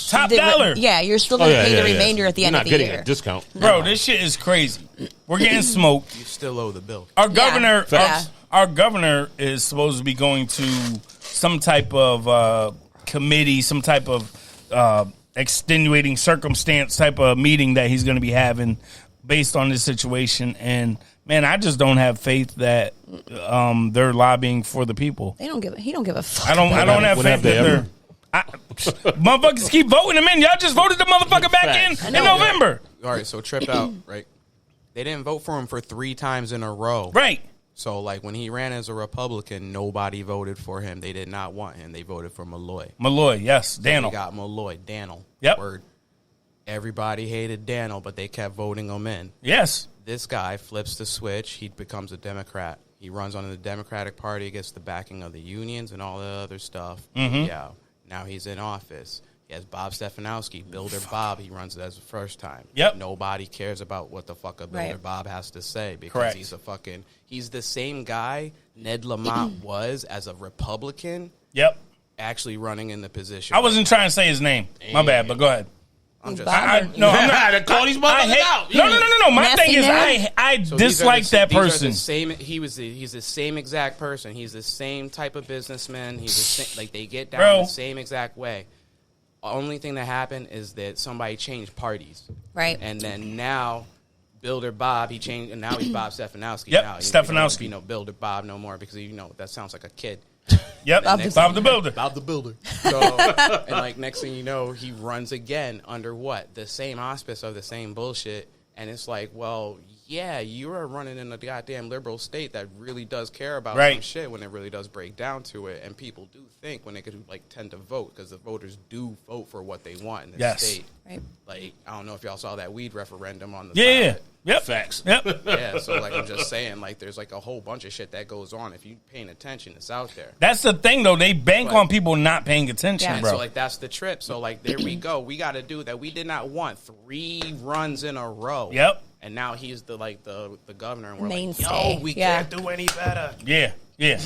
Top
the-
dollar.
Yeah, you're still
Oh,
going to
yeah,
pay
yeah,
the
yeah.
remainder at the
You're
end
not
of the
getting
year.
a discount.
Bro, this shit is crazy. We're getting smoked.
You still owe the bill.
Our governor,
Yeah.
our governor is supposed to be going to some type of committee, some type of extenuating circumstance type of meeting that he's going to be having based on this situation. And man, I just don't have faith that they're lobbying for the people.
He don't give a fuck.
I don't have
When
faith
have they
that
ever?
motherfuckers keep voting them in. Y'all just voted the motherfucker back in November.
All right, so trip out, right? They didn't vote for him for 3 times in a row.
Right.
So, like, when he ran as a Republican, nobody voted for him. They did not want him. They voted for Malloy.
Malloy, yes.
He
Daniel.
got Malloy. Daniel.
Yep.
Word. Everybody hated Daniel, but they kept voting him in.
Yes.
This guy flips the switch. He becomes a Democrat. He runs on the Democratic Party, gets the backing of the unions and all the other stuff. Yeah. Now he's in office. He has Bob Stefanowski, Builder Bob. He runs it as the first time.
Yep.
Nobody cares about what the fuck a Builder
Right.
Bob has to say because
Correct.
he's the same guy Ned Lamont was as a Republican
Yep.
actually running in the position.
I wasn't trying to say his name. My bad, but go ahead.
I'm just
No, I'm not.
To call these
I
motherfuckers
hate,
out.
No. My
Messy
thing is,
man.
I
So these are
dislike
the-
that
these are
person.
the same. He's the same exact person. He's the same type of businessman. He's the same, like they get down
Bro.
the same exact way. Only thing that happened is that somebody changed parties,
Right.
and then now Builder Bob he changed, and now he's Bob Stefanowski.
Yep,
now,
Stefanowski.
You know Builder Bob no more because that sounds like a kid.
Yep, Bob the Builder.
Bob the Builder. So, and like next thing you know, he runs again under what? The same auspice of the same bullshit. And it's like, well, yeah, you are running in a goddamn liberal state that really does care about
Right.
some shit when it really does break down to it. And people do think when they could like tend to vote because the voters do vote for what they want in their
Yes.
state.
Right.
Like, I don't know if y'all saw that weed referendum on the
Yeah.
ballot.
Yep.
Facts.
Yep.
Yeah, so like I'm just saying, like there's like a whole bunch of shit that goes on. If you paying attention, it's out there.
That's the thing, though. They bank
But-
on people not paying attention,
Yeah.
And
bro.
so like that's the trip. So like there we go. We got to do that. We did not want 3 runs in a row.
Yep.
And now he's the governor, and we're
Mainstay.
like, yo, we
Yeah.
can't do any better.
Yeah.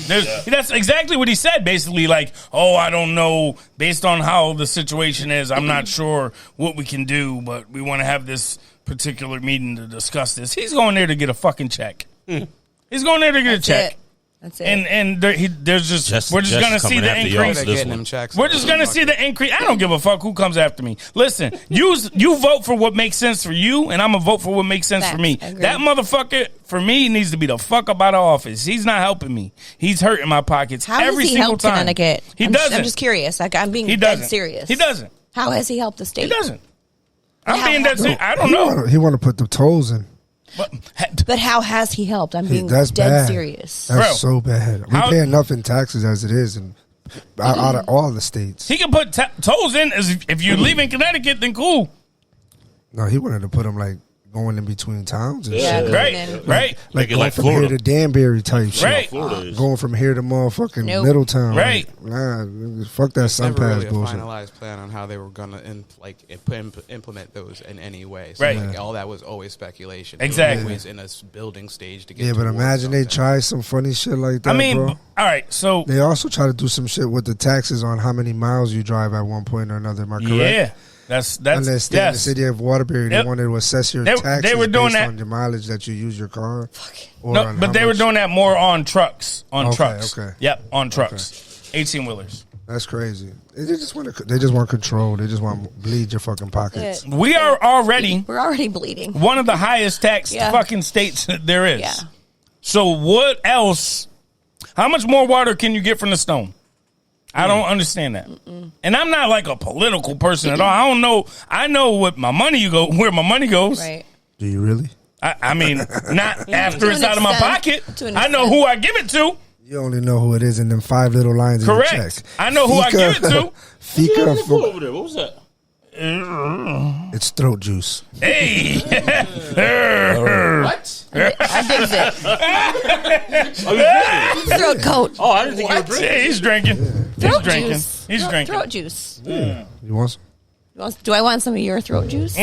That's exactly what he said, basically. Like, oh, I don't know. Based on how the situation is, I'm not sure what we can do, but we want to have this particular meeting to discuss this. He's going there to get a fucking check. He's going there to get
That's
a check.
it. That's it.
And there's just we're just
Just
gonna see
coming
the
after y'all
increase.
for
They're
this
getting
one.
them checks.
We're just gonna see the increase. I don't give a fuck who comes after me. Listen, you vote for what makes sense for you, and I'm gonna vote for what makes sense for
Facts.
me.
Agreed.
That motherfucker for me needs to be the fuck up out of office. He's not helping me. He's hurting my pockets
How
every
has he
single
helped
time.
Connecticut?
He
I'm
doesn't.
I'm just curious. Like I'm being
He
dead
doesn't.
serious.
He doesn't.
How has he helped the state?
He doesn't. I'm
How-
being dead serious. I don't know.
He want to put the tolls in.
But how has he helped? I'm being
That's
dead
bad.
serious.
That's
Bro.
so bad. We
How-
pay enough in taxes as it is, and out of all the states.
He can put tolls in as if you're leaving Connecticut, then cool.
No, he wanted to put them like going in between towns and
Yeah,
shit.
Right,
then-
right,
Like
Make it
going
like
from
Florida.
here to Danbury type shit.
right.
Florida is.
Going from here to motherfucking
Nope.
Middletown.
Right.
Like, nah, fuck that sun
Never
pass
really a
bullshit.
finalized plan on how they were gonna implement those in any way. So
Right.
like, all that was always speculation. They were
Exactly.
always in a building stage to get.
Yeah, but
towards
imagine they
something.
try some funny shit like that,
I mean,
bro.
all right. So
They also try to do some shit with the taxes on how many miles you drive at one point or another. Am I correct?
yeah, that's
Unless in the
yes.
city of Waterbury,
Yep.
they wanted to assess your
They
taxes
were doing
based
that-
on your mileage that you use your car. Or
No,
on
but
how
they were
much-
doing that more on trucks. On
Okay,
trucks.
okay.
Yep, on trucks. 18 wheelers.
That's crazy. They just want control. They just want to bleed your fucking pockets.
We're already bleeding.
One of the highest taxed fucking states there is.
Yeah.
So what else? How much more water can you get from the stone? I don't understand that. And I'm not like a political person at all. I don't know. I know what where my money goes.
Right.
Do you really?
I mean, not after it's out of my pocket.
I
know who I give it to.
You only know who it is in them 5 little lines in
Correct.
your check.
I know who I give it to.
Fika over there. What was that?
It's throat juice.
Hey.
What?
I dig it.
Oh, you drinking?
Throat coat.
Oh, I didn't think you were drinking.
Yeah, he's drinking.
Throat
He's drinking.
juice.
He's drinking.
Throat juice.
You want some?
Do I want some of your throat juice?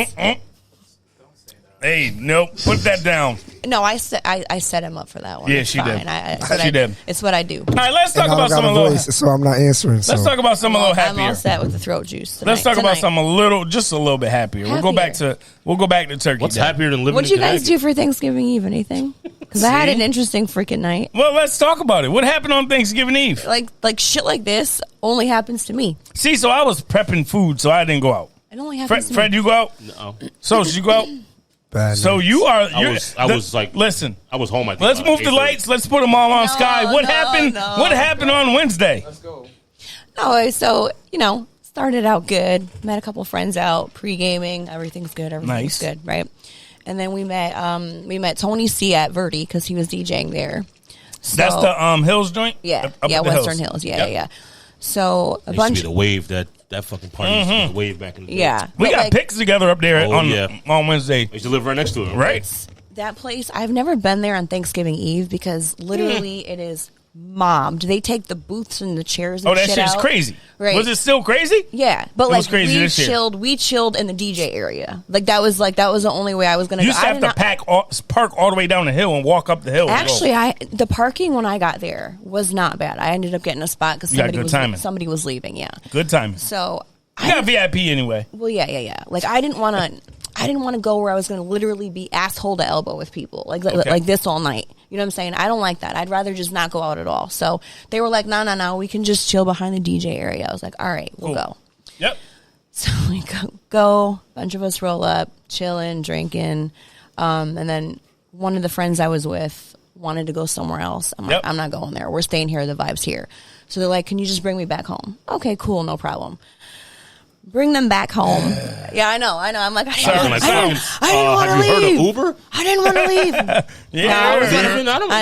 Hey, nope. Put that down.
No, I set him up for that one.
Yeah,
It's
she
fine.
did. She did.
It's what I do.
All right, let's talk
And I
about
don't got
something a
a
little.
voice, so I'm not answering.
Let's talk about something a little
I'm all
happier.
set with the throat juice.
Let's talk about
tonight.
something just a little bit happier. We'll go back to turkey.
What's
Day.
happier than living
What'd
in
you guys
Connecticut?
do for Thanksgiving Eve? Anything? Because I had an interesting freaking night.
Well, let's talk about it. What happened on Thanksgiving Eve?
Like shit like this only happens to me.
See, so I was prepping food, so I didn't go out.
It only happens to
Fred,
me.
you go out?
No.
So did you go out?
Bad
So
news.
you are.
I was like,
listen.
I was home. I think
Let's
about
move the
8:30.
lights. Let's put them all on Sky. What
no,
happened?
no.
What happened on Wednesday?
No, so started out good. Met a couple friends out pre-gaming. Everything's good.
Nice.
Everything's good, right? And then we met Tony C at Verdi because he was DJing there. So,
That's the Hills joint.
yeah,
Up
yeah,
at the
Western Hills. Yeah,
Yep.
yeah. So a
It used to
bunch.
be the wave that fucking party used to be the wave back in the day.
Yeah,
We
but,
got
like,
pics together up there
Oh, yeah.
on Wednesday.
I used to live right next to it.
Right.
that place. I've never been there on Thanksgiving Eve because literally it is mobbed. They take the booths and the chairs. And
Oh, that
shit
shit's
out.
crazy.
Right.
Was it still crazy?
Yeah, but
It
like
was crazy this year.
we chilled in the DJ area. That was the only way I was gonna
You
go.
used to
I
have
did
to
not-
park all the way down the hill and walk up the hill.
Actually, the parking when I got there was not bad. I ended up getting a spot because
You got good timing.
somebody was leaving. Yeah,
Good time.
so
You got VIP anyway.
well, yeah. Like I didn't want to go where I was going to literally be asshole to elbow with people like this all night. You know what I'm saying? I don't like that. I'd rather just not go out at all. So they were like, no, we can just chill behind the DJ area. I was like, all right, we'll go.
Yep.
So we go, a bunch of us roll up, chilling, drinking, and then one of the friends I was with wanted to go somewhere else. I'm like, I'm not going there. We're staying here. The vibe's here. So they're like, can you just bring me back home? Okay, cool, no problem. Bring them back home. Yeah, I know. I'm like, I didn't want
have
to
you heard of
leave.
Uber?
I didn't want to leave.
Yeah.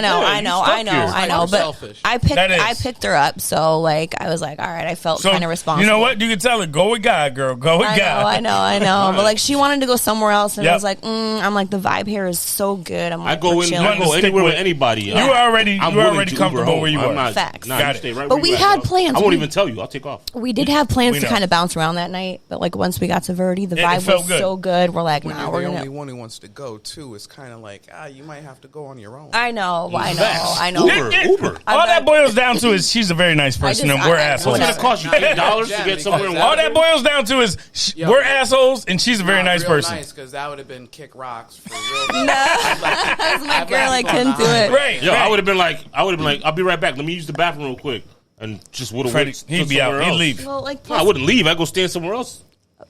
I know. But
selfish.
I picked her up, so like I was like, all right, I felt
So
kind of responsible.
you know what? You can tell her, go with God, girl. Go with God.
I know. But like she wanted to go somewhere else, and
Yep.
I was like, I'm like the vibe here is so good. I'm
I
like,
go
we're
in.
chilling.
I go
Stick
anywhere
with-
with anybody.
You already
willing to Uber
comfortable
home.
where you
I'm
were.
not-
Facts.
Nah,
Got
you
it.
stay right
But
where
we
you at,
had
dog.
plans.
I won't
We-
even tell you. I'll take off.
We did have plans
We
to
know.
kind of bounce around that night, but like once we got to Verdi, the
It
vibe
felt
was
good.
so good. We're like,
When
nah,
you're
we're
the
gonna.
only one who wants to go too, it's kind of like you might have to go on your own.
I know.
Facts.
Uber. All that boils down to is she's a very nice person and we're assholes.
What's it gonna cost you? $8 to get somewhere in
All
Waterbury?
that boils down to is we're assholes and she's a very nice person.
Because that would have been kick rocks for real.
That's my girl. I couldn't do it.
Right.
Yo,
right.
I would have been like, I'll be right back. Let me use the bathroom real quick, and just would have
Freddie,
went.
he'd be out. He'd leave.
Well, like,
No, I wouldn't leave. I'd go stand somewhere else,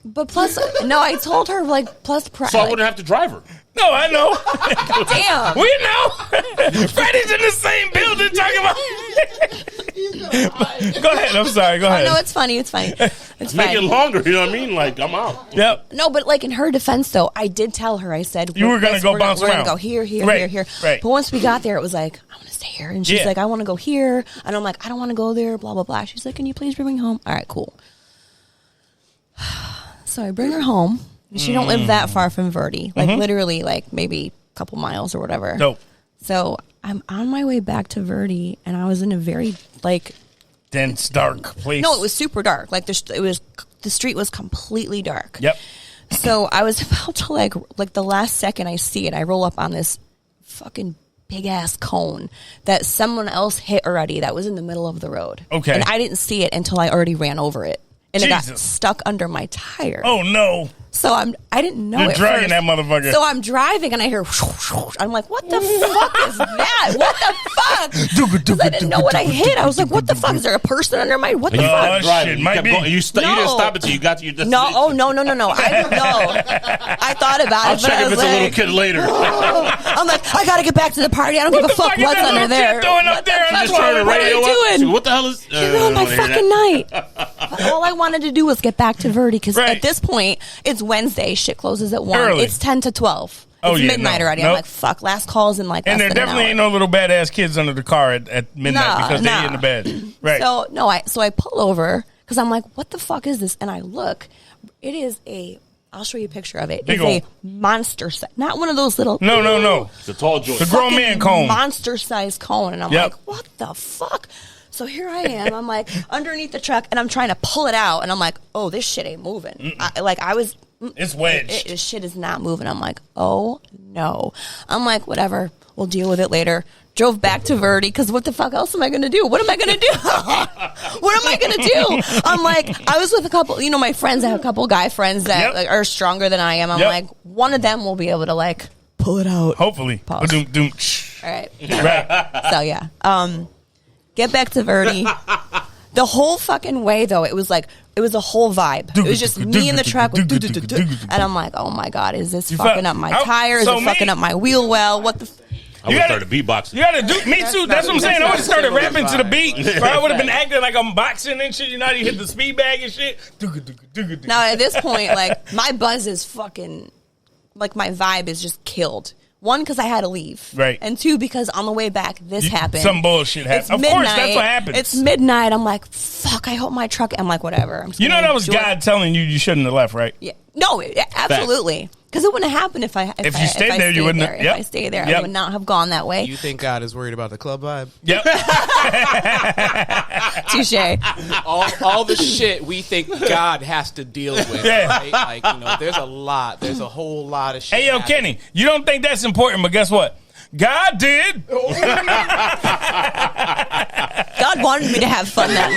but plus, no, I told her like plus.
so I wouldn't have to drive her.
No, I know.
Damn.
We know. Freddie's in the same building talking about. Go ahead. I'm sorry. Go ahead.
No, it's funny. It's
Make it
fine.
longer. You know what I mean? Like I'm out.
Yep.
No, but like in her defense, though, I did tell her. I said
You were gonna go bounce
We're
around.
gonna go here,
Right,
here.
right.
But once we got there, it was like I want to stay here, and she's
Yeah.
like, I want to go here, and I'm like, I don't want to go there. Blah blah blah. She's like, can you please bring me home? All right, cool. So I bring her home. She don't live that far from Verdi, like literally, like maybe a couple miles or whatever.
Dope.
So I'm on my way back to Verdi, and I was in a very like
Dense, dark place.
no, it was super dark. Like the street was completely dark.
Yep.
So I was about to like the last second I see it, I roll up on this fucking big ass cone that someone else hit already. That was in the middle of the road.
Okay.
and I didn't see it until I already ran over it, and it got
Jesus.
stuck under my tire.
Oh no.
So I didn't know
You're
it
dragging
first.
that motherfucker.
So I'm driving and I hear, I'm like, what the fuck is that? that? What the fuck? 'Cause I didn't know what I hit. I was like, what the fuck? Is there a person under my? What the
You
fuck?
kept driving.
shit,
You
might
kept
be.
going. You didn't stop until you got to your destination.
No, oh no. I didn't know. I thought about
I'll
it, but
check
I
if
was
it's a little
like,
kid later.
I'm like, I gotta get back to the party. I don't give a
the
fuck
fuck is
what's
that
under
little
there.
kid doing up
What the
there?
fuck?
Just
Just turn the
What are
radio
you
up.
doing?
See, what the hell is?
You ruined my fucking night. But all I wanted to do was get back to Verdi because
Right.
at this point it's Wednesday. Shit closes at 1.
Early.
It's 10 to 12.
Oh,
It's
yeah,
midnight
no.
already.
Nope.
I'm like, fuck. Last calls in like
And there
less than
definitely
an
ain't
hour.
no little badass kids under the car at midnight
Nah,
because they
nah.
in the bed. Right.
So no, I pull over because I'm like, what the fuck is this? And I look. It is a. I'll show you a picture of it.
Big
It's a
ol'.
monster size, not one of those little.
No.
It's a tall joint.
The grown man cone.
Monster size cone, and I'm
Yep.
like, what the fuck? So here I am. I'm like underneath the truck, and I'm trying to pull it out, and I'm like, oh, this shit ain't moving. I was.
It's wedged.
This shit is not moving. I'm like, oh no. I'm like, whatever. We'll deal with it later. Drove back to Verdi because what the fuck else am I going to do? What am I going to do? What am I going to do? I'm like, I was with a couple, my friends. I have a couple guy friends that
Yep.
like, are stronger than I am. I'm
Yep.
like, one of them will be able to like pull it out.
Hopefully.
Pause.
Doom, doom.
All right.
Right.
So yeah, get back to Verdi. The whole fucking way though, it was a whole vibe. It was just me in the truck, with and I'm like, oh my god, is this fucking up my tires?
so
Is it fucking up my wheel well? What the?
I would
gotta-
start beatboxing.
You gotta do me too. That's what I'm saying. I would have started rapping to the beat. Or I would have been acting like I'm boxing and shit. You know, you hit the speed bag and shit.
Now at this point, like my buzz is fucking, like my vibe is just killed. One, because I had to leave.
Right.
And two, because on the way back, this happened.
Some bullshit happened.
It's
Of
midnight.
course, that's what happens.
It's midnight. I'm like, fuck, I hope my truck. I'm like, whatever. I'm just
You know
gonna
that was
enjoy-
God telling you shouldn't have left, right?
Yeah. No, absolutely. Because it wouldn't have happened if
you stayed there, you wouldn't have-
If
yep.
I stayed there,
Yep.
I would not have gone that way.
You think God is worried about the club vibe?
Yep.
Touche.
All the shit we think God has to deal with.
Yeah.
Right? Like, there's a whole lot of shit.
Hey, yo,
happening.
Kenny, you don't think that's important, but guess what? God did.
God wanted me to have fun that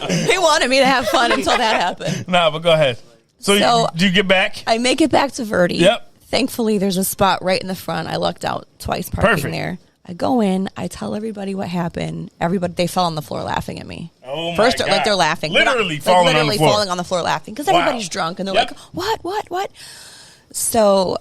night. He wanted me to have fun until that happened.
Nah, but go ahead. So do you get back?
I make it back to Verdi.
Yep.
Thankfully, there's a spot right in the front. I lucked out twice parking
Perfect.
there. I go in. I tell everybody what happened. Everybody, they fell on the floor laughing at me.
Oh, my
First,
God.
like they're laughing.
Literally
Like,
falling
literally
on the floor.
falling on the floor laughing because
Wow.
everybody's drunk and they're
Yep.
like, what? So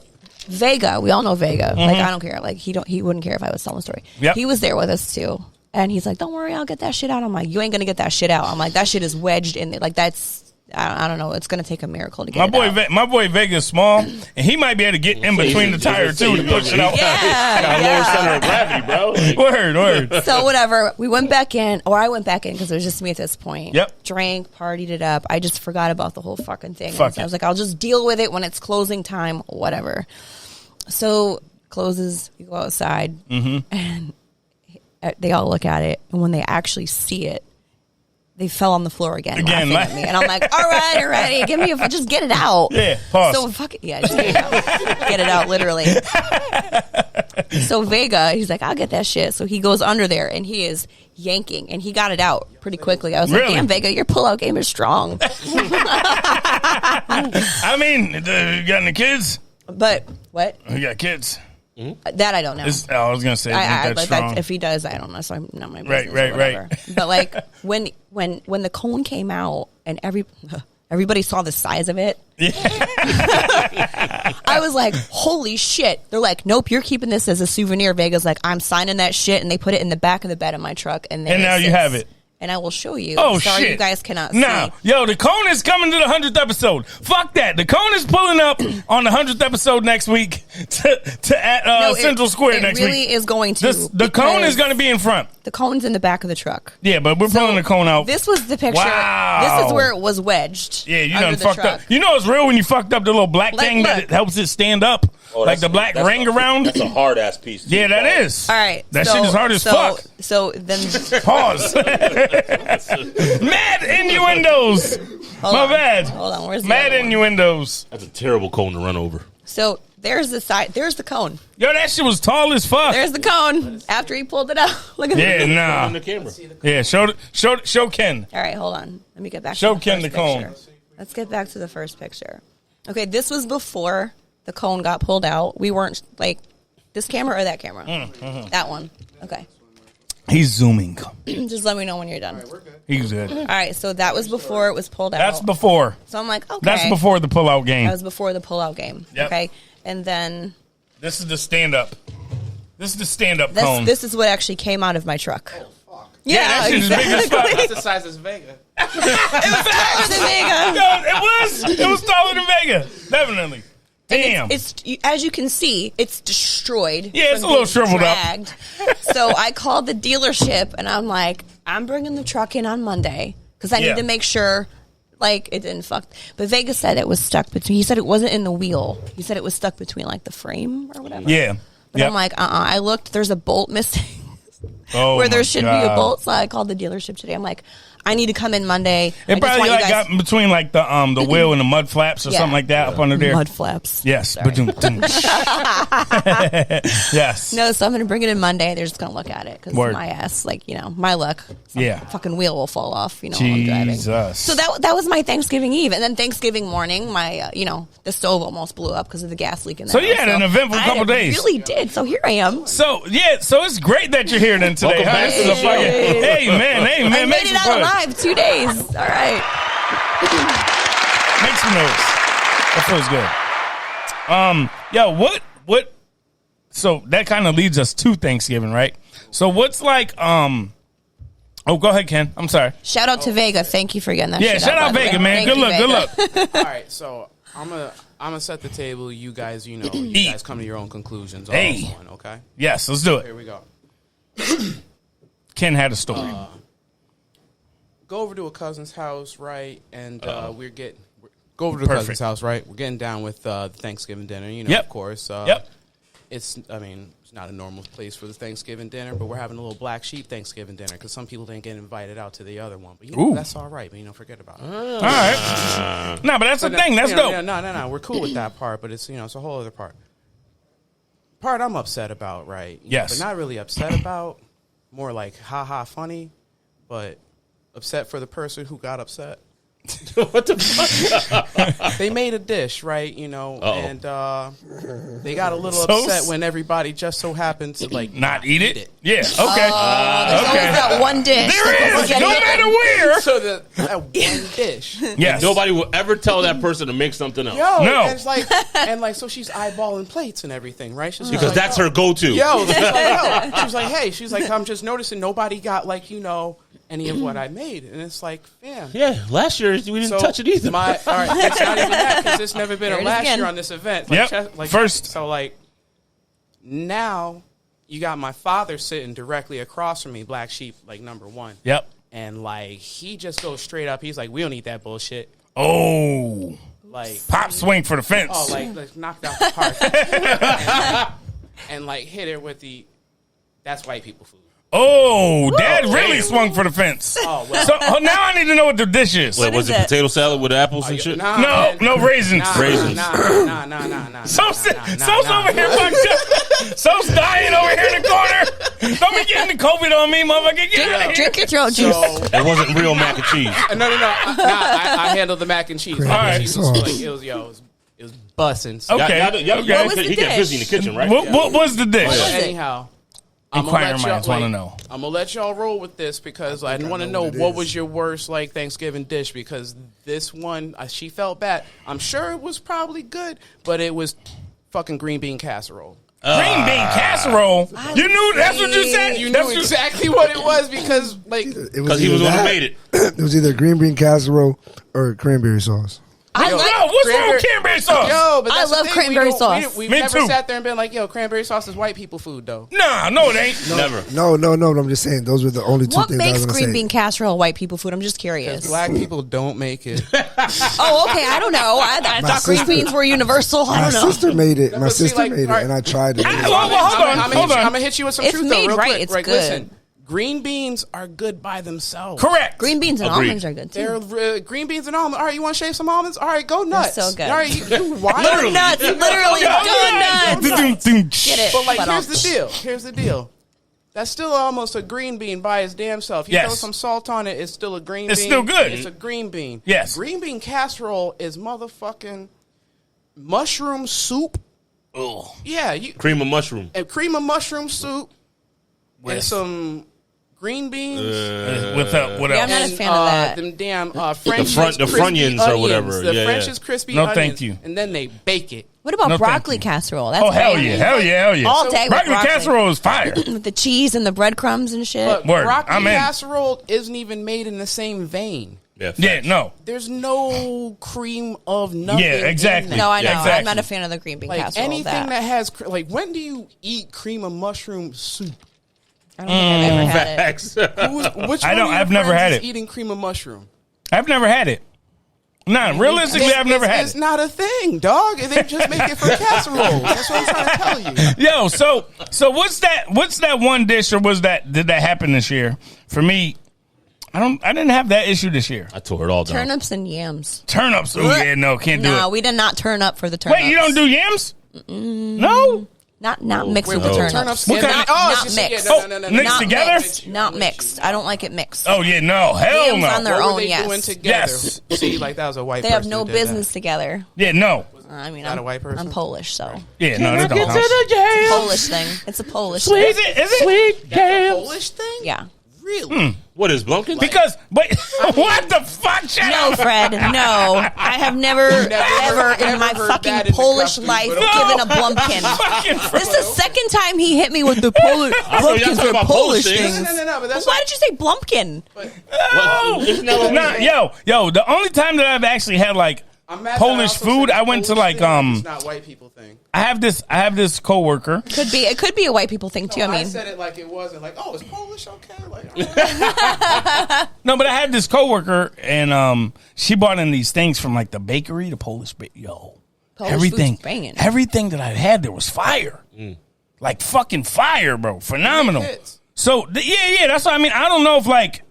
Vega, we all know Vega. Like I don't care. Like he wouldn't care if I was telling the story.
Yep.
He was there with us too. And he's like, don't worry, I'll get that shit out. I'm like, you ain't gonna get that shit out. I'm like, that shit is wedged in there. Like that's, I don't know. It's gonna take a miracle to get it out.
My boy Vega's small, and he might be able to get in between the tire too to push it out.
Got a lower center of gravity, bro. Like,
Word.
So whatever, we went back in, or I went back in because it was just me at this point.
Yep.
Drank, partied it up. I just forgot about the whole fucking thing.
Fuck
I
it.
was like, I'll just deal with it when it's closing time, whatever. So closes, you go outside, and they all look at it, and when they actually see it, they fell on the floor again laughing at me. And I'm like, all right, give me just get it out.
Yeah, pause.
So fuck it, just get it out. Get it out, literally. So Vega, he's like, I'll get that shit. So he goes under there and he is yanking, and he got it out pretty quickly. I was
Really?
like, damn, Vega, your pullout game is strong.
I mean, you got any kids?
But what?
You got kids.
That I don't know.
I was gonna say,
I,
that's
like
strong.
if he does, I don't know. So I'm not my
Right,
business.
right,
or whatever.
right.
But like when the cone came out and everybody saw the size of it, I was like, holy shit. They're like, nope, you're keeping this as a souvenir. Vega's like, I'm signing that shit, and they put it in the back of the bed of my truck, and there
And now
it
you
sits.
have it.
And I will show you.
Oh,
Sorry,
shit.
you guys cannot
Now,
see.
yo, the cone is coming to the 100th episode. Fuck that. The cone is pulling up on the 100th episode next week to at
No,
Central Square next
It really
week.
is going to.
The cone is
because
going to be in front.
The cone's in the back of the truck.
Yeah, but we're pulling the cone out.
This was the picture.
Wow.
This is where it was wedged.
Yeah, you
under
done
the
fucked
truck.
up. You know it's real when you fucked up the little black
Like,
thing that
look.
it helps it stand up, like the black ring around.
That's a hard ass piece.
Yeah, that is.
All right.
That shit is hard as fuck.
So then,
Pause. Mad innuendos.
hold
My
on.
bad.
Hold on. Where's the
Mad
other one?
innuendos.
That's a terrible cone to run over.
So there's the side. There's the cone.
Yo, that shit was tall as fuck.
There's the cone. After he pulled it out. Look at
Yeah,
that.
nah.
On the camera.
Yeah, show Ken.
All right, hold on. Let me get back.
Show
to the
Ken
first
the cone.
picture. Let's get back to the first picture. Okay, this was before the cone got pulled out. We weren't like This camera or that camera? That one. Okay.
He's zooming.
Just let me know when you're done.
He's good.
All right, so that was before it was pulled out.
That's before.
So I'm like, okay.
That's before the pullout game.
That was before the pullout game.
Yep.
Okay. And then
This is the stand-up. This is the stand-up cone.
this is what actually came out of my truck.
Yeah,
Yeah,
that shit is big as fuck.
That's the size of Vega.
Taller than Vega.
Yo, it was taller than Vega. Definitely. Damn.
It's as you can see, it's destroyed.
Yeah, it's
from
a little
being
shriveled up.
dragged. So I called the dealership and I'm like, I'm bringing the truck in on Monday because I
Yeah.
need to make sure, like, it didn't fuck. But Vega said it was stuck between. He said it wasn't in the wheel. He said it was stuck between like the frame or whatever.
Yeah.
But
Yep.
I'm like, I looked. There's a bolt missing.
Oh,
where
my
there should be
God.
a bolt. So I called the dealership today. I'm like, I need to come in Monday. I
It
just
probably
want you
like
guys-
got between like the wheel and the mud flaps or
Yeah.
something like that up under there.
mud flaps.
Yes.
Sorry.
Ba-doom-doom. Yes.
No, so I'm going to bring it in Monday. They're just going to look at it because
Word.
my ass, like, my luck.
Yeah.
Fucking wheel will fall off, while I'm driving.
Jesus.
So that was my Thanksgiving Eve. And then Thanksgiving morning, my, the stove almost blew up because of the gas leak in there.
So you had an eventful couple days.
really did. So here I am.
So it's great that you're here then today.
Welcome
Huh?
back
This
to
is
the
a fucking
show.
hey man.
I
Make
made it
some
out
fun.
alive 2 days. All right.
Make some noise. That feels good. What? So that kind of leads us to Thanksgiving, right? So what's like, oh, go ahead, Ken. I'm sorry.
Shout out to Vega. Thank you for getting that
Yeah,
shit
shout
by
out
the way.
Vega, man.
Thank
Good
you,
luck.
Vega.
Good luck.
All right, so I'm gonna set the table. You guys, you
Eat.
guys come to your own conclusions. on
Hey.
this one, okay?
Yes, let's do
Here
it.
we go.
Ken had a story.
Go over to a cousin's house, right? And go over to the
Perfect.
cousin's house, right? We're getting down with the Thanksgiving dinner,
Yep.
of course.
Yep.
It's not a normal place for the Thanksgiving dinner, but we're having a little black sheep Thanksgiving dinner because some people didn't get invited out to the other one. But
Ooh.
that's all right. But forget about it.
All right. No, but that's the thing. That's dope.
No. We're cool with that part, but it's it's a whole other part. Part I'm upset about, right?
Yes.
But not really upset about. More like ha funny, but upset for the person who got upset.
What the fuck?
They made a dish, right? And they got a little
So
upset when everybody just so happened to
Not eat it? Yeah. Okay.
There's always that one dish.
There is. No matter where.
So that one dish.
Yes.
Nobody will ever tell that person to make something else.
Yo,
No.
and it's so she's eyeballing plates and everything, right? She's
Because
like,
that's her go-to.
Yo, she's like, I'm just noticing nobody got any of what I made, and it's like, fam.
Yeah, last year we didn't touch it either.
All right, it's not even that because it's never been
There
a
it is
last
again.
year on this event.
First.
So now you got my father sitting directly across from me, black sheep, number one.
Yep.
And he just goes straight up. He's like, we don't eat that bullshit.
Oh. Pop swing for the fence.
Knocked out the park. and hit her with that's white people food.
Oh, Dad really swung for the fence.
Oh, well.
So now I need to know what the dish is.
Wait, was
is
it
it?
potato salad with apples and shit?
No raisins.
Raisins.
Nah.
So's over here fucked up. So's dying over here in the corner. Don't be getting the COVID on me, motherfucker. Get out of here.
Drink your throat juice.
So,
It wasn't real mac and cheese.
no. I handled the mac and cheese.
All
Mac and
right.
cheese was it was busting. So
Okay.
Y'all
What was the
he get busy in the
dish?
kitchen, right?
What was the dish?
was it?
anyhow,
Inquiring minds want to know.
I'm gonna let y'all roll with this because I want to know what was your worst Thanksgiving dish because this one she felt bad. I'm sure it was probably good, but it was fucking green bean casserole.
Green bean casserole. You knew that's what you said.
You
That's
knew
what-
exactly what it was because
Because he was the one who made it.
It was either green bean casserole or cranberry sauce.
I
Yo,
like
what's wrong with cranberry sauce?
Yo, but
I
that's the
love
thing.
cranberry sauce.
We've
Me
never
too.
sat there and been like, yo, cranberry sauce is white people food, though.
Nah, no, it ain't.
Never.
No. I'm just saying those were the only two
What
things I
makes
was gonna
green
say.
bean casserole white people food? I'm just curious.
Black people don't make it.
Oh, okay. I don't know. I thought green
sister-
beans were universal. I
My
don't know.
sister made it. My
But see,
sister made it,
alright.
and I tried it.
Well, hold on.
I'm gonna hit you with some
It's
truth, though,
made
real
right.
quick.
It's
Right,
good.
listen. Green beans are good by themselves.
Correct.
Green beans and
Agreed.
almonds are good too.
They're green beans and almonds. All right, you want to shave some almonds? All right, go nuts.
so good.
All right, you wild.
Go nuts. Literally, go nuts. Get it.
But
But
here's the deal. Here's the deal. That's still almost a green bean by its damn self. You
Yes.
throw some salt on it, it's still a green bean.
It's still good.
It's a green bean.
Yes.
Green bean casserole is motherfucking mushroom soup
Oh,
Yeah,
Cream of mushroom.
and cream of mushroom soup and
With-
some green beans.
What
Yeah, I'm not
else?
a fan of that.
Them damn French's
the
crispy
Funyuns or
onions,
whatever.
The
Yeah,
French's
yeah.
crispy
No,
onions.
thank you.
And then they bake it.
What about
No, thank
broccoli
you.
casserole? That's
Oh, hell
banging.
yeah. Hell yeah. Hell yeah.
All day with
broccoli
broccoli.
casserole is fire.
With the cheese and the breadcrumbs and shit.
But
Word,
broccoli
I'm in.
casserole isn't even made in the same vein.
Yeah,
Yeah,
facts.
no.
There's no cream of nothing.
Yeah, exactly.
in
no, I know.
Yeah, exactly.
I'm not a fan of the green bean
Like
casserole.
anything that has like, when do you eat cream of mushroom soup?
I don't think I've ever had it.
Facts.
Which
I
one
don't-
of your
I've never
friends
had
is
it.
eating cream of mushroom.
I've never had it. Nah, realistically, I've never had
It's
it.
not a thing, dog. They just make it for casserole. That's what I'm trying to tell you.
Yo, so what's that one dish, or did that happen this year? For me, I didn't have that issue this year.
I tore it all down.
Turnips and yams.
Turnips. Oh yeah, no, can't do
No,
it.
we did not turn up for the turnips.
Wait, you don't do yams? No.
Not mixed
Wait,
with the
with the
turnips.
turnips
What
and
kind
not,
of-
it's
not
just-
mixed.
Yeah, no,
mixed
Not
together?
mixed. Not mixed. I don't like it mixed.
Oh yeah, no, hell
Yams
no.
on their
What were
own,
they
yes.
doing together?
Yes.
See, like that was a white
They
person.
have no
who did
business together.
Yeah, no.
I mean,
Not a white person?
I'm Polish, so
Yeah, no, they don't.
it's a Polish thing. It's a Polish thing.
Is it? Sweet
that. That's a Polish thing?
Yeah.
Really?
What is Blumpkin?
Because, but what the fuck? Shut
No,
up.
Fred. No, I have never ever in my
heard
fucking
that in the
Polish
customs,
life
but
given
okay.
a blumpkin.
Fucking
This is the second time he hit me with the Polish
thought y'all
blumpkins
talking
are
about
Polish
Polish things.
things.
No, but that's
Why did you say blumpkin?
Oh,
Isn't that what we-
yo, the only time that I've actually had like
I'm mad that
Polish
also
food,
said
I went to
Polish
like
thing, It's not white people thing.
I have this coworker.
It could be a white people thing too.
No,
I mean,
said it like it wasn't. Like, oh, it's Polish, okay. Like,
No, but I had this coworker, and she bought in these things from like the bakery, the Polish
Polish
everything,
food's banging.
everything that I had there was fire, like fucking fire, bro, phenomenal.
hits.
So yeah, that's what I mean. I don't know if like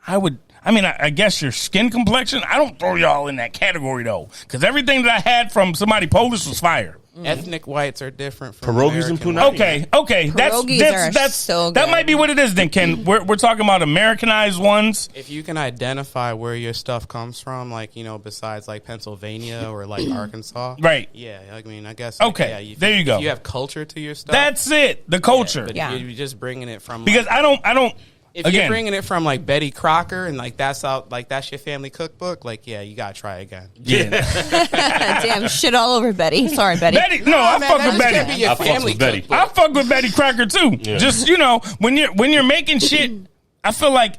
I would. I mean, I guess your skin complexion. I don't throw y'all in that category though, because everything that I had from somebody Polish was fire.
ethnic whites are different from
Pierogies and
American
punani.
whites.
Okay,
Pierogies are
that's
so
that
good.
might be what it is. Then Ken, we're talking about Americanized ones.
If you can identify where your stuff comes from, like, besides like Pennsylvania or like Arkansas,
Right.
Yeah, I mean, I guess.
Okay,
yeah, if
there you go.
If you have culture to your stuff.
That's it. The culture.
But
Yeah.
if you're just bringing it from
Because
like,
I don't.
if
again,
you're bringing it from like Betty Crocker and like that's your family cookbook, like yeah, you gotta try again.
yeah.
damn shit all over Betty. Sorry, Betty.
Betty, no, I
Man,
fuck
that
with
just can't be
Betty.
your
I fucks
family
with Betty.
cookbook.
I fuck with Betty Crocker too.
Yeah.
Just when you're making shit, I feel like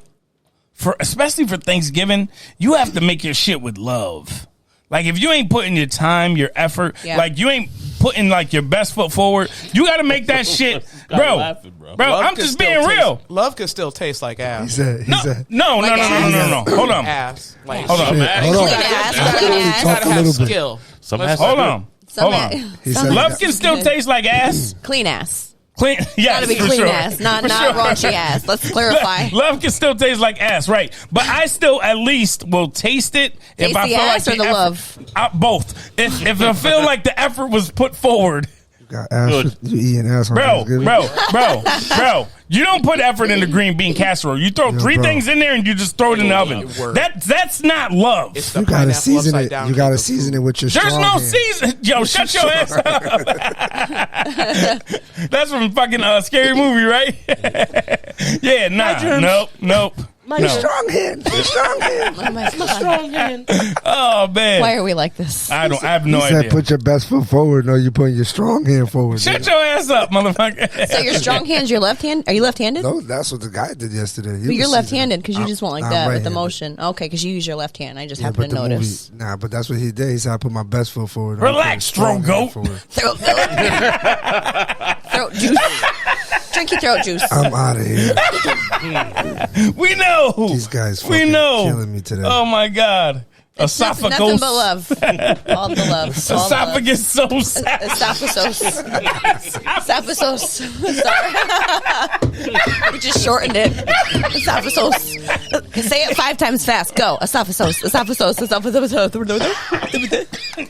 especially for Thanksgiving, you have to make your shit with love. Like if you ain't putting your time, your effort,
Yeah.
like you ain't putting like your best foot forward, you got to make that shit, bro.
laughing, bro.
Bro,
Love
I'm
could
just
still
being
taste-
real.
Love could still taste like
He
ass.
said,
No. Hold on.
Ass. Like,
Hold on.
Shit, hold on.
Clean ass.
I could
Clean
only
ass.
talk
gotta
a
have
little bit.
skill.
Some
Let's-
ass
Hold
good.
on.
Some
Hold on.
He
some
said-
Love can still taste like ass.
clean ass.
Clean, yes,
Gotta be
for
clean
sure.
ass, not
For sure.
raunchy ass. Let's clarify.
Love can still taste like ass, right? But I still at least will taste it if
Taste
I
the
feel
ass
like
or the love?
Both. If I feel like the effort was put forward,
You got ass. You eating ass on
bro.
Thanksgiving?
You don't put effort into green bean casserole. You throw three
bro.
things in there and you just throw it in the oven.
Word.
That's not love.
It's the
You gotta
pineapple
season
upside
it.
down
You gotta
type of
season
food.
it with your
There's
strong
no
hand.
season. Yo, shut your ass up. That's from fucking Scary Movie, right? Yeah, nah. Nope.
My
No.
strong hand. My strong hand.
Oh my god.
Oh man.
Why are we like this?
I have no
He said,
idea.
"Put your best foot forward." No, you putting your strong hand forward.
Shut
nigga.
your ass up, motherfucker.
So your strong hand's your left hand? Are you left-handed?
No, that's what the guy did yesterday. He
But you're
was
left-handed because you
I'm-
just went like
I'm
that with the
right-handed.
motion. Okay, because you use your left hand. I just
Yeah,
happened
but
to
the
notice.
movie, but that's what he did. He said, "I put my best foot forward."
Relax,
strong
Strogoat.
Throat juice. Drink your throat juice.
I'm out of here.
We know.
These guys
We
fucking
know.
killing me today.
Oh my god.
Nothing
Esophagus.
but love. All the love.
Esophagus so sad.
Esophagus. Esophagus. Sorry. We just shortened it. Esophagus. Say it 5 times fast. Go. Esophagus. Esophagus. Esophagus.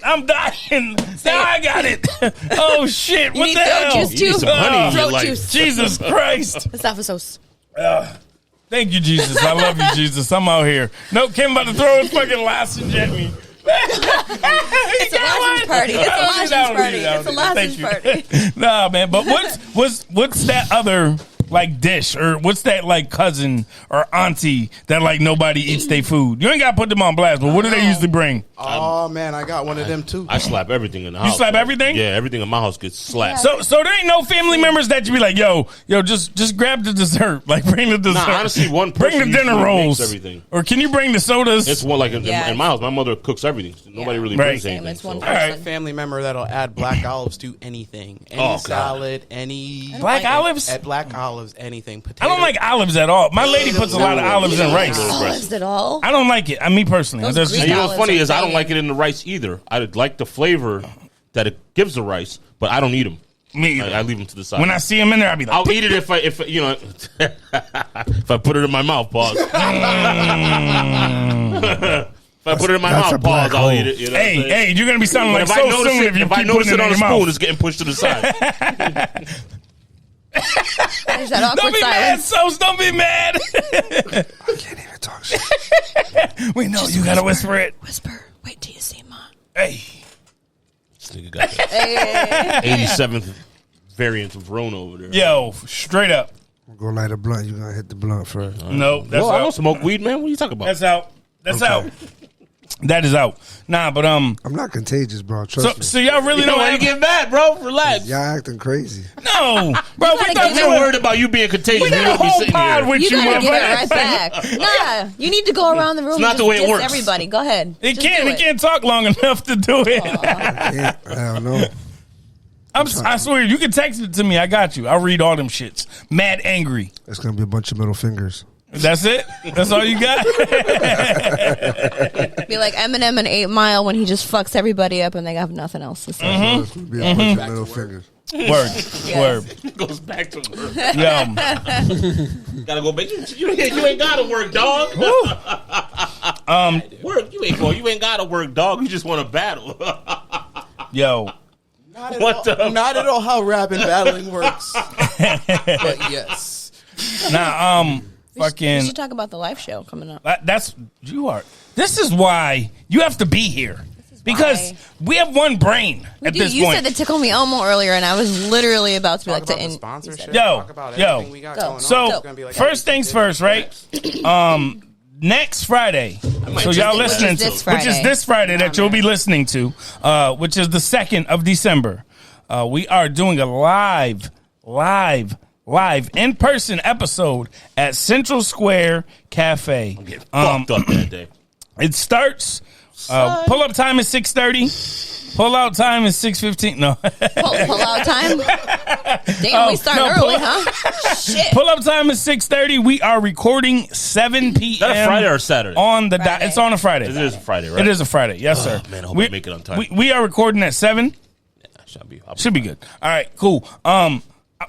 I'm dying. Now I got it. Oh shit. What
need
the
throat
hell?
juice, too?
You need some honey in your
Throat
life.
juice.
Jesus Christ.
Esophagus.
Thank you, Jesus. I love you, Jesus. I'm out here. Nope, Kim about to throw his fucking lozenge at me.
It's a lodging party. It's a lodging party. It's a lodging party.
Nah, man. But what's that other like dish, or what's that like cousin or auntie that like nobody eats their food? You ain't got to put them on blast, but what do they usually bring?
Oh man, I got one of them too.
I slap everything in the house.
You slap everything?
Yeah, everything in my house gets slapped.
So there ain't no family members that you be like, yo, just grab the dessert, like bring the dessert.
Nah, honestly, one person
bring the dinner
usually
rolls,
makes everything.
or can you bring the sodas?
It's one like in
Yeah.
my house. My mother cooks everything. So nobody really
Right.
brings
Same,
anything.
it's one
so.
person.
All right.
Family member that'll add black olives to anything, any
God.
salad, any
Black
like it.
olives?
Add black olives, anything.
I
Potato.
don't like olives at all. My lady puts a lot of olives in rice.
Oh, is it all?
I don't like it. Me personally.
Those
That's
Greek
And you know what's
olives
funny
are
is I don't
banging.
like it in the rice either. I like the flavor that it gives the rice, but I don't eat them.
me either.
I leave them to the side.
When I see them in there, I'll be like,
I'll eat it if you know if I put it in my mouth. Pause. If I put it in my
That's a
mouth, pause.
black
I'll
hole.
eat it. You know what I'm saying?
hey, you're gonna be sounding
But
like
if
so
I notice
soon
it,
if you
if I
keep
notice
putting
it
it
on
in
a
your
spoon,
mouth.
it's getting pushed to the side.
There's that awkward
Don't be mad,
silence.
Sos. Don't be mad.
I can't even talk shit.
We know you gotta whisper it.
Whisper. Wait till you see Mom.
Hey,
This nigga got the 87th variant of Rona over there.
yo, straight up.
Go light a blunt. You're going to hit the blunt first.
No, that's
Well, I don't
out.
smoke weed, man. What are you talking about?
That's out. That's
Okay.
out. That is out. Nah, but
I'm not contagious, bro. Trust me.
so y'all really
You know
don't
why you
have
get mad, bro? Relax.
Y'all acting crazy.
no, bro. We
gotta
thought
get
you
You're
were
worried about you being contagious.
We
We
did a
don't be
whole
sitting
pod
here.
with
You
you,
gotta get it
motherfucker.
right back. Nah, you need to go around the room.
It's not
and
the
just
way it
diss
works.
Everybody, go ahead.
It
Just
can't.
do
It can't talk long enough to do it.
I don't know.
I swear, you can text it to me. I got you. I'll read all them shits. Mad angry.
It's going to be a bunch of middle fingers.
That's it. That's all you got.
Be like Eminem in 8 Mile when he just fucks everybody up and they have nothing else to say.
Mm-hmm.
It's going to be a bunch of middle fingers.
Word.
Yes.
Word.
Goes back to work.
Yo.
Gotta go back. You ain't gotta work, dog. Work. You ain't gotta work, dog. You just want to battle.
Yo.
Not at all how rap and battling works. But yes.
Nah,
We
fucking.
should talk about the live show coming up.
That's you are. This is why you have to be here because
why.
we have one brain at
Dude,
this
you
point.
said the Tickle Me Elmo earlier, and I was literally about to be
Talk
like,
about
to
the
end.
sponsorship.
Yo,
Talk about
yo.
everything we got
Go.
going on.
So
It's gonna be like
first things first, right? Next Friday. So y'all listening
Which is this
to, which is
Friday.
this Friday that you'll be listening to, which is the 2nd of December. We are doing a live in-person episode at Central Square Cafe.
Fucked up that day.
It starts. Pull up time is 6:30. Pull out time is 6:15. No.
Pull out time. Damn, we starting
no, pull
early,
out-
huh? Shit.
Pull up time is 6:30. We are recording 7 p.m.
Is that a Friday or a Saturday?
On the
Friday.
it's on a Friday.
It is a Friday, right?
It is a Friday. Yes, sir.
man, I hope I make it on time.
We are recording at 7. Should be good. All right, cool.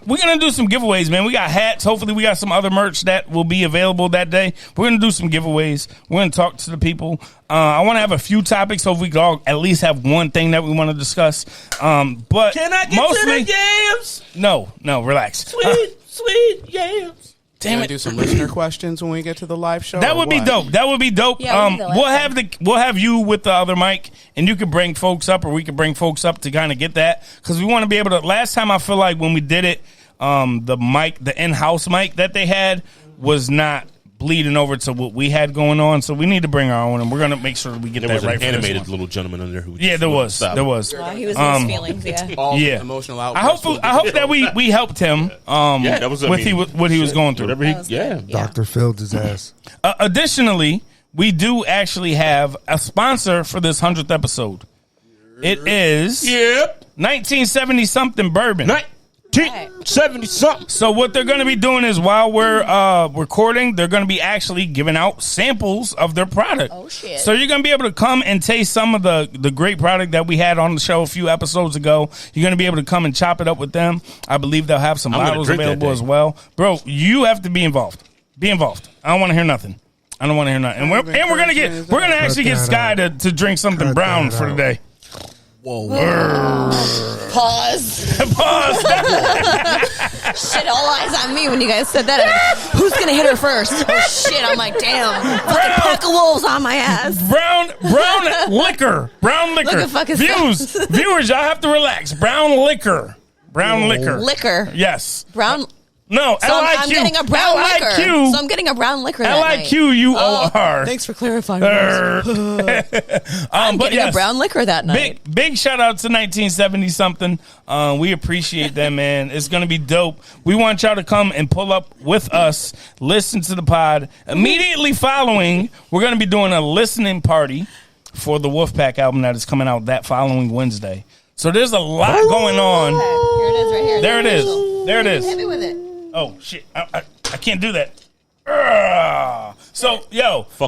We're gonna do some giveaways, man. We got hats. Hopefully, we got some other merch that will be available that day. We're gonna do some giveaways. We're gonna talk to the people. I want to have a few topics, so if we could all at least have one thing that we want to discuss. But
Can I get
mostly,
to the yams?
no, relax.
Sweet yams.
Damn
Gonna
it.
do some listener questions when we get to the live show.
That
or
would be
what?
dope. That would be dope.
Yeah, we can do that
We'll have you with the other mic, and you can bring folks up, or we can bring folks up to kind of get that, because we want to be able to. Last time I feel like when we did it, the in-house mic that they had was not bleeding over to what we had going on, so we need to bring our own, and we're gonna make sure we get
There
that
was
right
an
for this
animated
one.
little gentleman under there who
Yeah, there was.
Stop.
There was.
He was in his feelings, yeah.
All
Yeah.
emotional
I
outbursts.
hope that we helped him.
Yeah, that was
what he was going through.
Whatever he,
That was
yeah.
good.
Doctor filled his ass.
Additionally, we do actually have a sponsor for this 100th episode. It is
Yep.
1970 something bourbon.
1970 something.
So what they're going to be doing is while we're recording, they're going to be actually giving out samples of their product.
Oh, shit.
So you're going to be able to come and taste some of the great product that we had on the show a few episodes ago. You're going to be able to come and chop it up with them. I believe they'll have some
I'm gonna
bottles
drink that
available
day.
as well. Bro, you have to be involved. Be involved. I don't want to hear nothing. I don't want to hear nothing. And we're gonna actually get Sky to drink something
Cut
brown
that
for
out.
today.
Pause.
Pause.
Shit, all eyes on me when you guys said that. Who's gonna hit her first? Oh shit! I'm like, damn, fucking pack of wolves on my ass.
Brown liquor. Brown liquor.
Look at fucking
Viewers, y'all have to relax. Brown liquor. Brown liquor.
Liquor.
Yes.
Brown.
No,
So
L-I-Q.
I'm getting a brown liquor. So I'm getting a brown liquor that night.
L-I-Q-U-O-R.
Thanks for clarifying.
I'm
I'm getting a brown liquor that night.
Big shout out to 1970 something. We appreciate that, man. It's gonna be dope. We want y'all to come and pull up with us, listen to the pod. Immediately following, we're gonna be doing a listening party for the Wolfpack album that is coming out that following Wednesday. So there's a lot going on.
Here it is, right here.
There it is. There it is.
Hit me with it.
Oh shit! I can't do that. So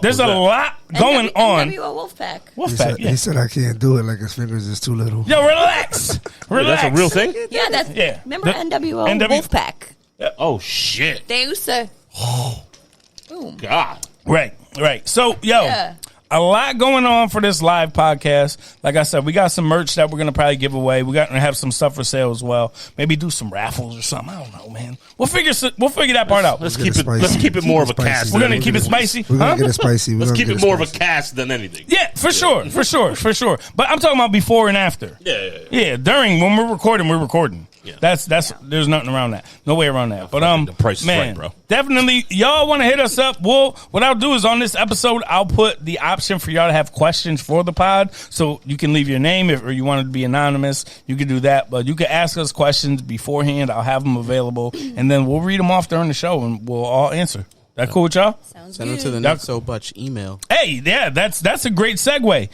there's a lot going on.
NWO Wolfpack.
Wolfpack.
He said I can't do it, like his fingers is too little.
Yo, relax. Relax.
That's a real thing?
Yeah, that's Remember NWO Wolfpack?
Oh, shit.
They used to. Boom.
God.
Right. So,
Yeah.
a lot going on for this live podcast. Like I said, we got some merch that we're gonna probably give away. We got to have some stuff for sale as well. Maybe do some raffles or something. I don't know, man. We'll figure that part out.
Let's
Get
keep
it
it.
spicy.
Let's keep it more of a
Keep it
cast.
spicy.
We're
than
gonna keep it
anything.
spicy.
We're gonna
Huh?
get it spicy.
Let's keep it more of a cast than anything.
Yeah, for sure. But I'm talking about before and after.
Yeah.
During when we're recording.
Yeah.
That's there's nothing around that. No way around that. But
The price is
man,
right, bro.
definitely y'all want to hit us up. Well, what I'll do is on this episode, I'll put the option for y'all to have questions for the pod. So you can leave your name or you want it to be anonymous, you can do that. But you can ask us questions beforehand. I'll have them available and then we'll read them off during the show and we'll all answer. That cool with y'all?
Sounds
Send them
good.
to the Nutso Butch email.
Hey, yeah, that's a great segue.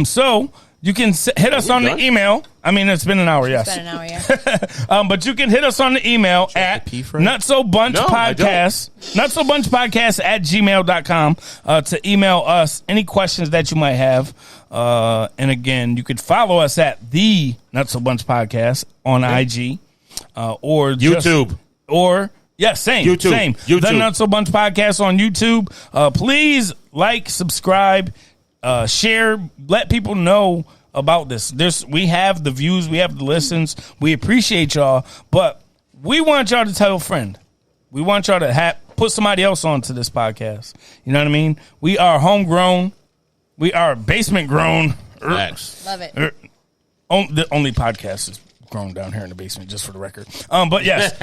So you can hit us on
done?
the email. I mean, it's been an hour, yes.
It's been an hour, yeah.
But you can hit us on the email at
the P for it?
Nutso Bunch
No, I don't.
Podcast. Nutso Bunch Podcast at gmail.com to email us any questions that you might have. And again, you could follow us at the Nutso Bunch Podcast on IG or
YouTube.
Same.
YouTube.
The Nutso Bunch Podcast on YouTube. Please like, subscribe, share, let people know about this. We have the views, we have the listens. We appreciate y'all, but we want y'all to tell a friend. We want y'all to put somebody else onto this podcast. You know what I mean? We are homegrown. We are basement grown.
Facts.
Love it.
The only podcast is grown down here in the basement, just for the record. But yes,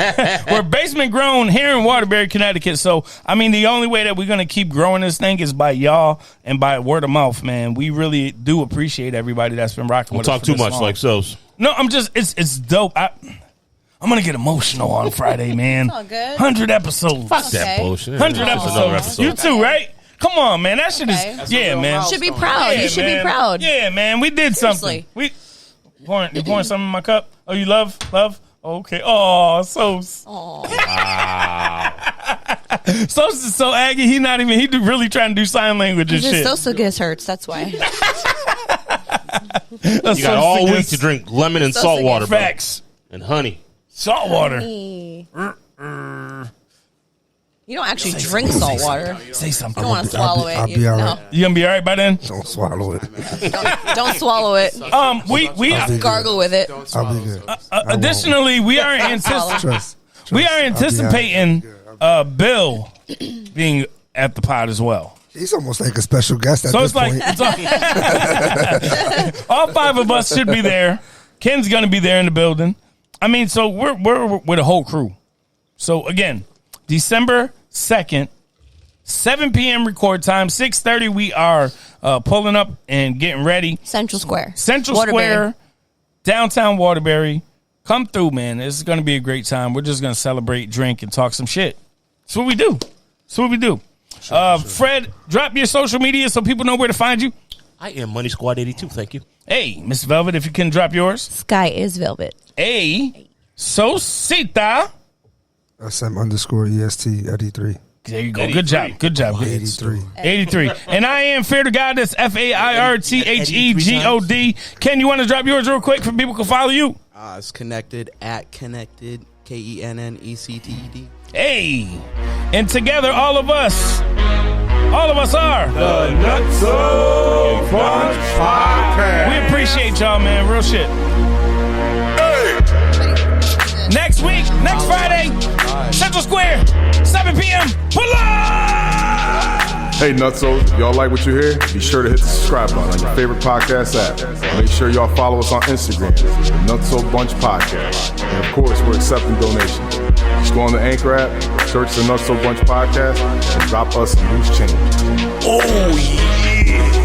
we're basement grown here in Waterbury, Connecticut. So, I mean, the only way that we're going to keep growing this thing is by y'all and by word of mouth, man. We really do appreciate everybody that's been rocking with us.
Talk too much like so's.
No, I'm just, it's dope. I'm going to get emotional on Friday, man.
It's all good.
100 episodes.
Fuck that bullshit.
100
That's another
episodes.
episode.
You too, right? Come on, man. That shit
Okay.
is, yeah, man.
Should be proud.
Yeah,
You should
man.
be proud.
Yeah, man. We did
Seriously.
something. You pouring something in my cup? Oh, you love? Okay. Oh, so. Sos is so aggy. He really trying to do sign language and
His
shit.
esophagus hurts. That's why.
You got all week to drink lemon and salt water, bro.
Facts.
And honey.
Salt water.
You don't actually drink salt water.
Say something.
You don't want to swallow it.
I'll be all right.
You gonna be all right by then?
Don't swallow it.
Don't swallow it.
We
Gargle with it.
I'll be good.
additionally we are
Trust.
we are anticipating Bill being at the pod as well.
He's almost like a special guest at
So
this
it's like
point.
all five of us should be there. Ken's gonna be there in the building. I mean, so we're with a whole crew. So again, December 2nd, 7 p.m. record time, 6:30. We are pulling up and getting ready.
Central Square.
Square, downtown Waterbury. Come through, man. This is going to be a great time. We're just going to celebrate, drink, and talk some shit. That's what we do. Fred, drop your social media so people know where to find you.
I am Money Squad 82. Thank you.
Hey, Miss Velvet, if you can drop yours.
Sky is velvet.
Hey, Sosita.
SM_EST 83.
There you go. Good job.
83.
83. And I am Fair to God. That's FAIRTHEGOD. Ken, you want to drop yours real quick for people can follow you?
It's connected at connected KENNECTED.
Hey. And together, all of us All of us are.
The Nutso Bunch Podcast.
We appreciate y'all, man. Real shit. Next week, next Friday, Central Square, 7 p.m. Pull up!
Hey, Nutsos, if y'all like what you hear, be sure to hit the subscribe button on your favorite podcast app. Make sure y'all follow us on Instagram, the Nutso Bunch Podcast. And of course, we're accepting donations. Just go on the Anchor app, search the Nutso Bunch Podcast, and drop us some loose change.
Oh, yeah.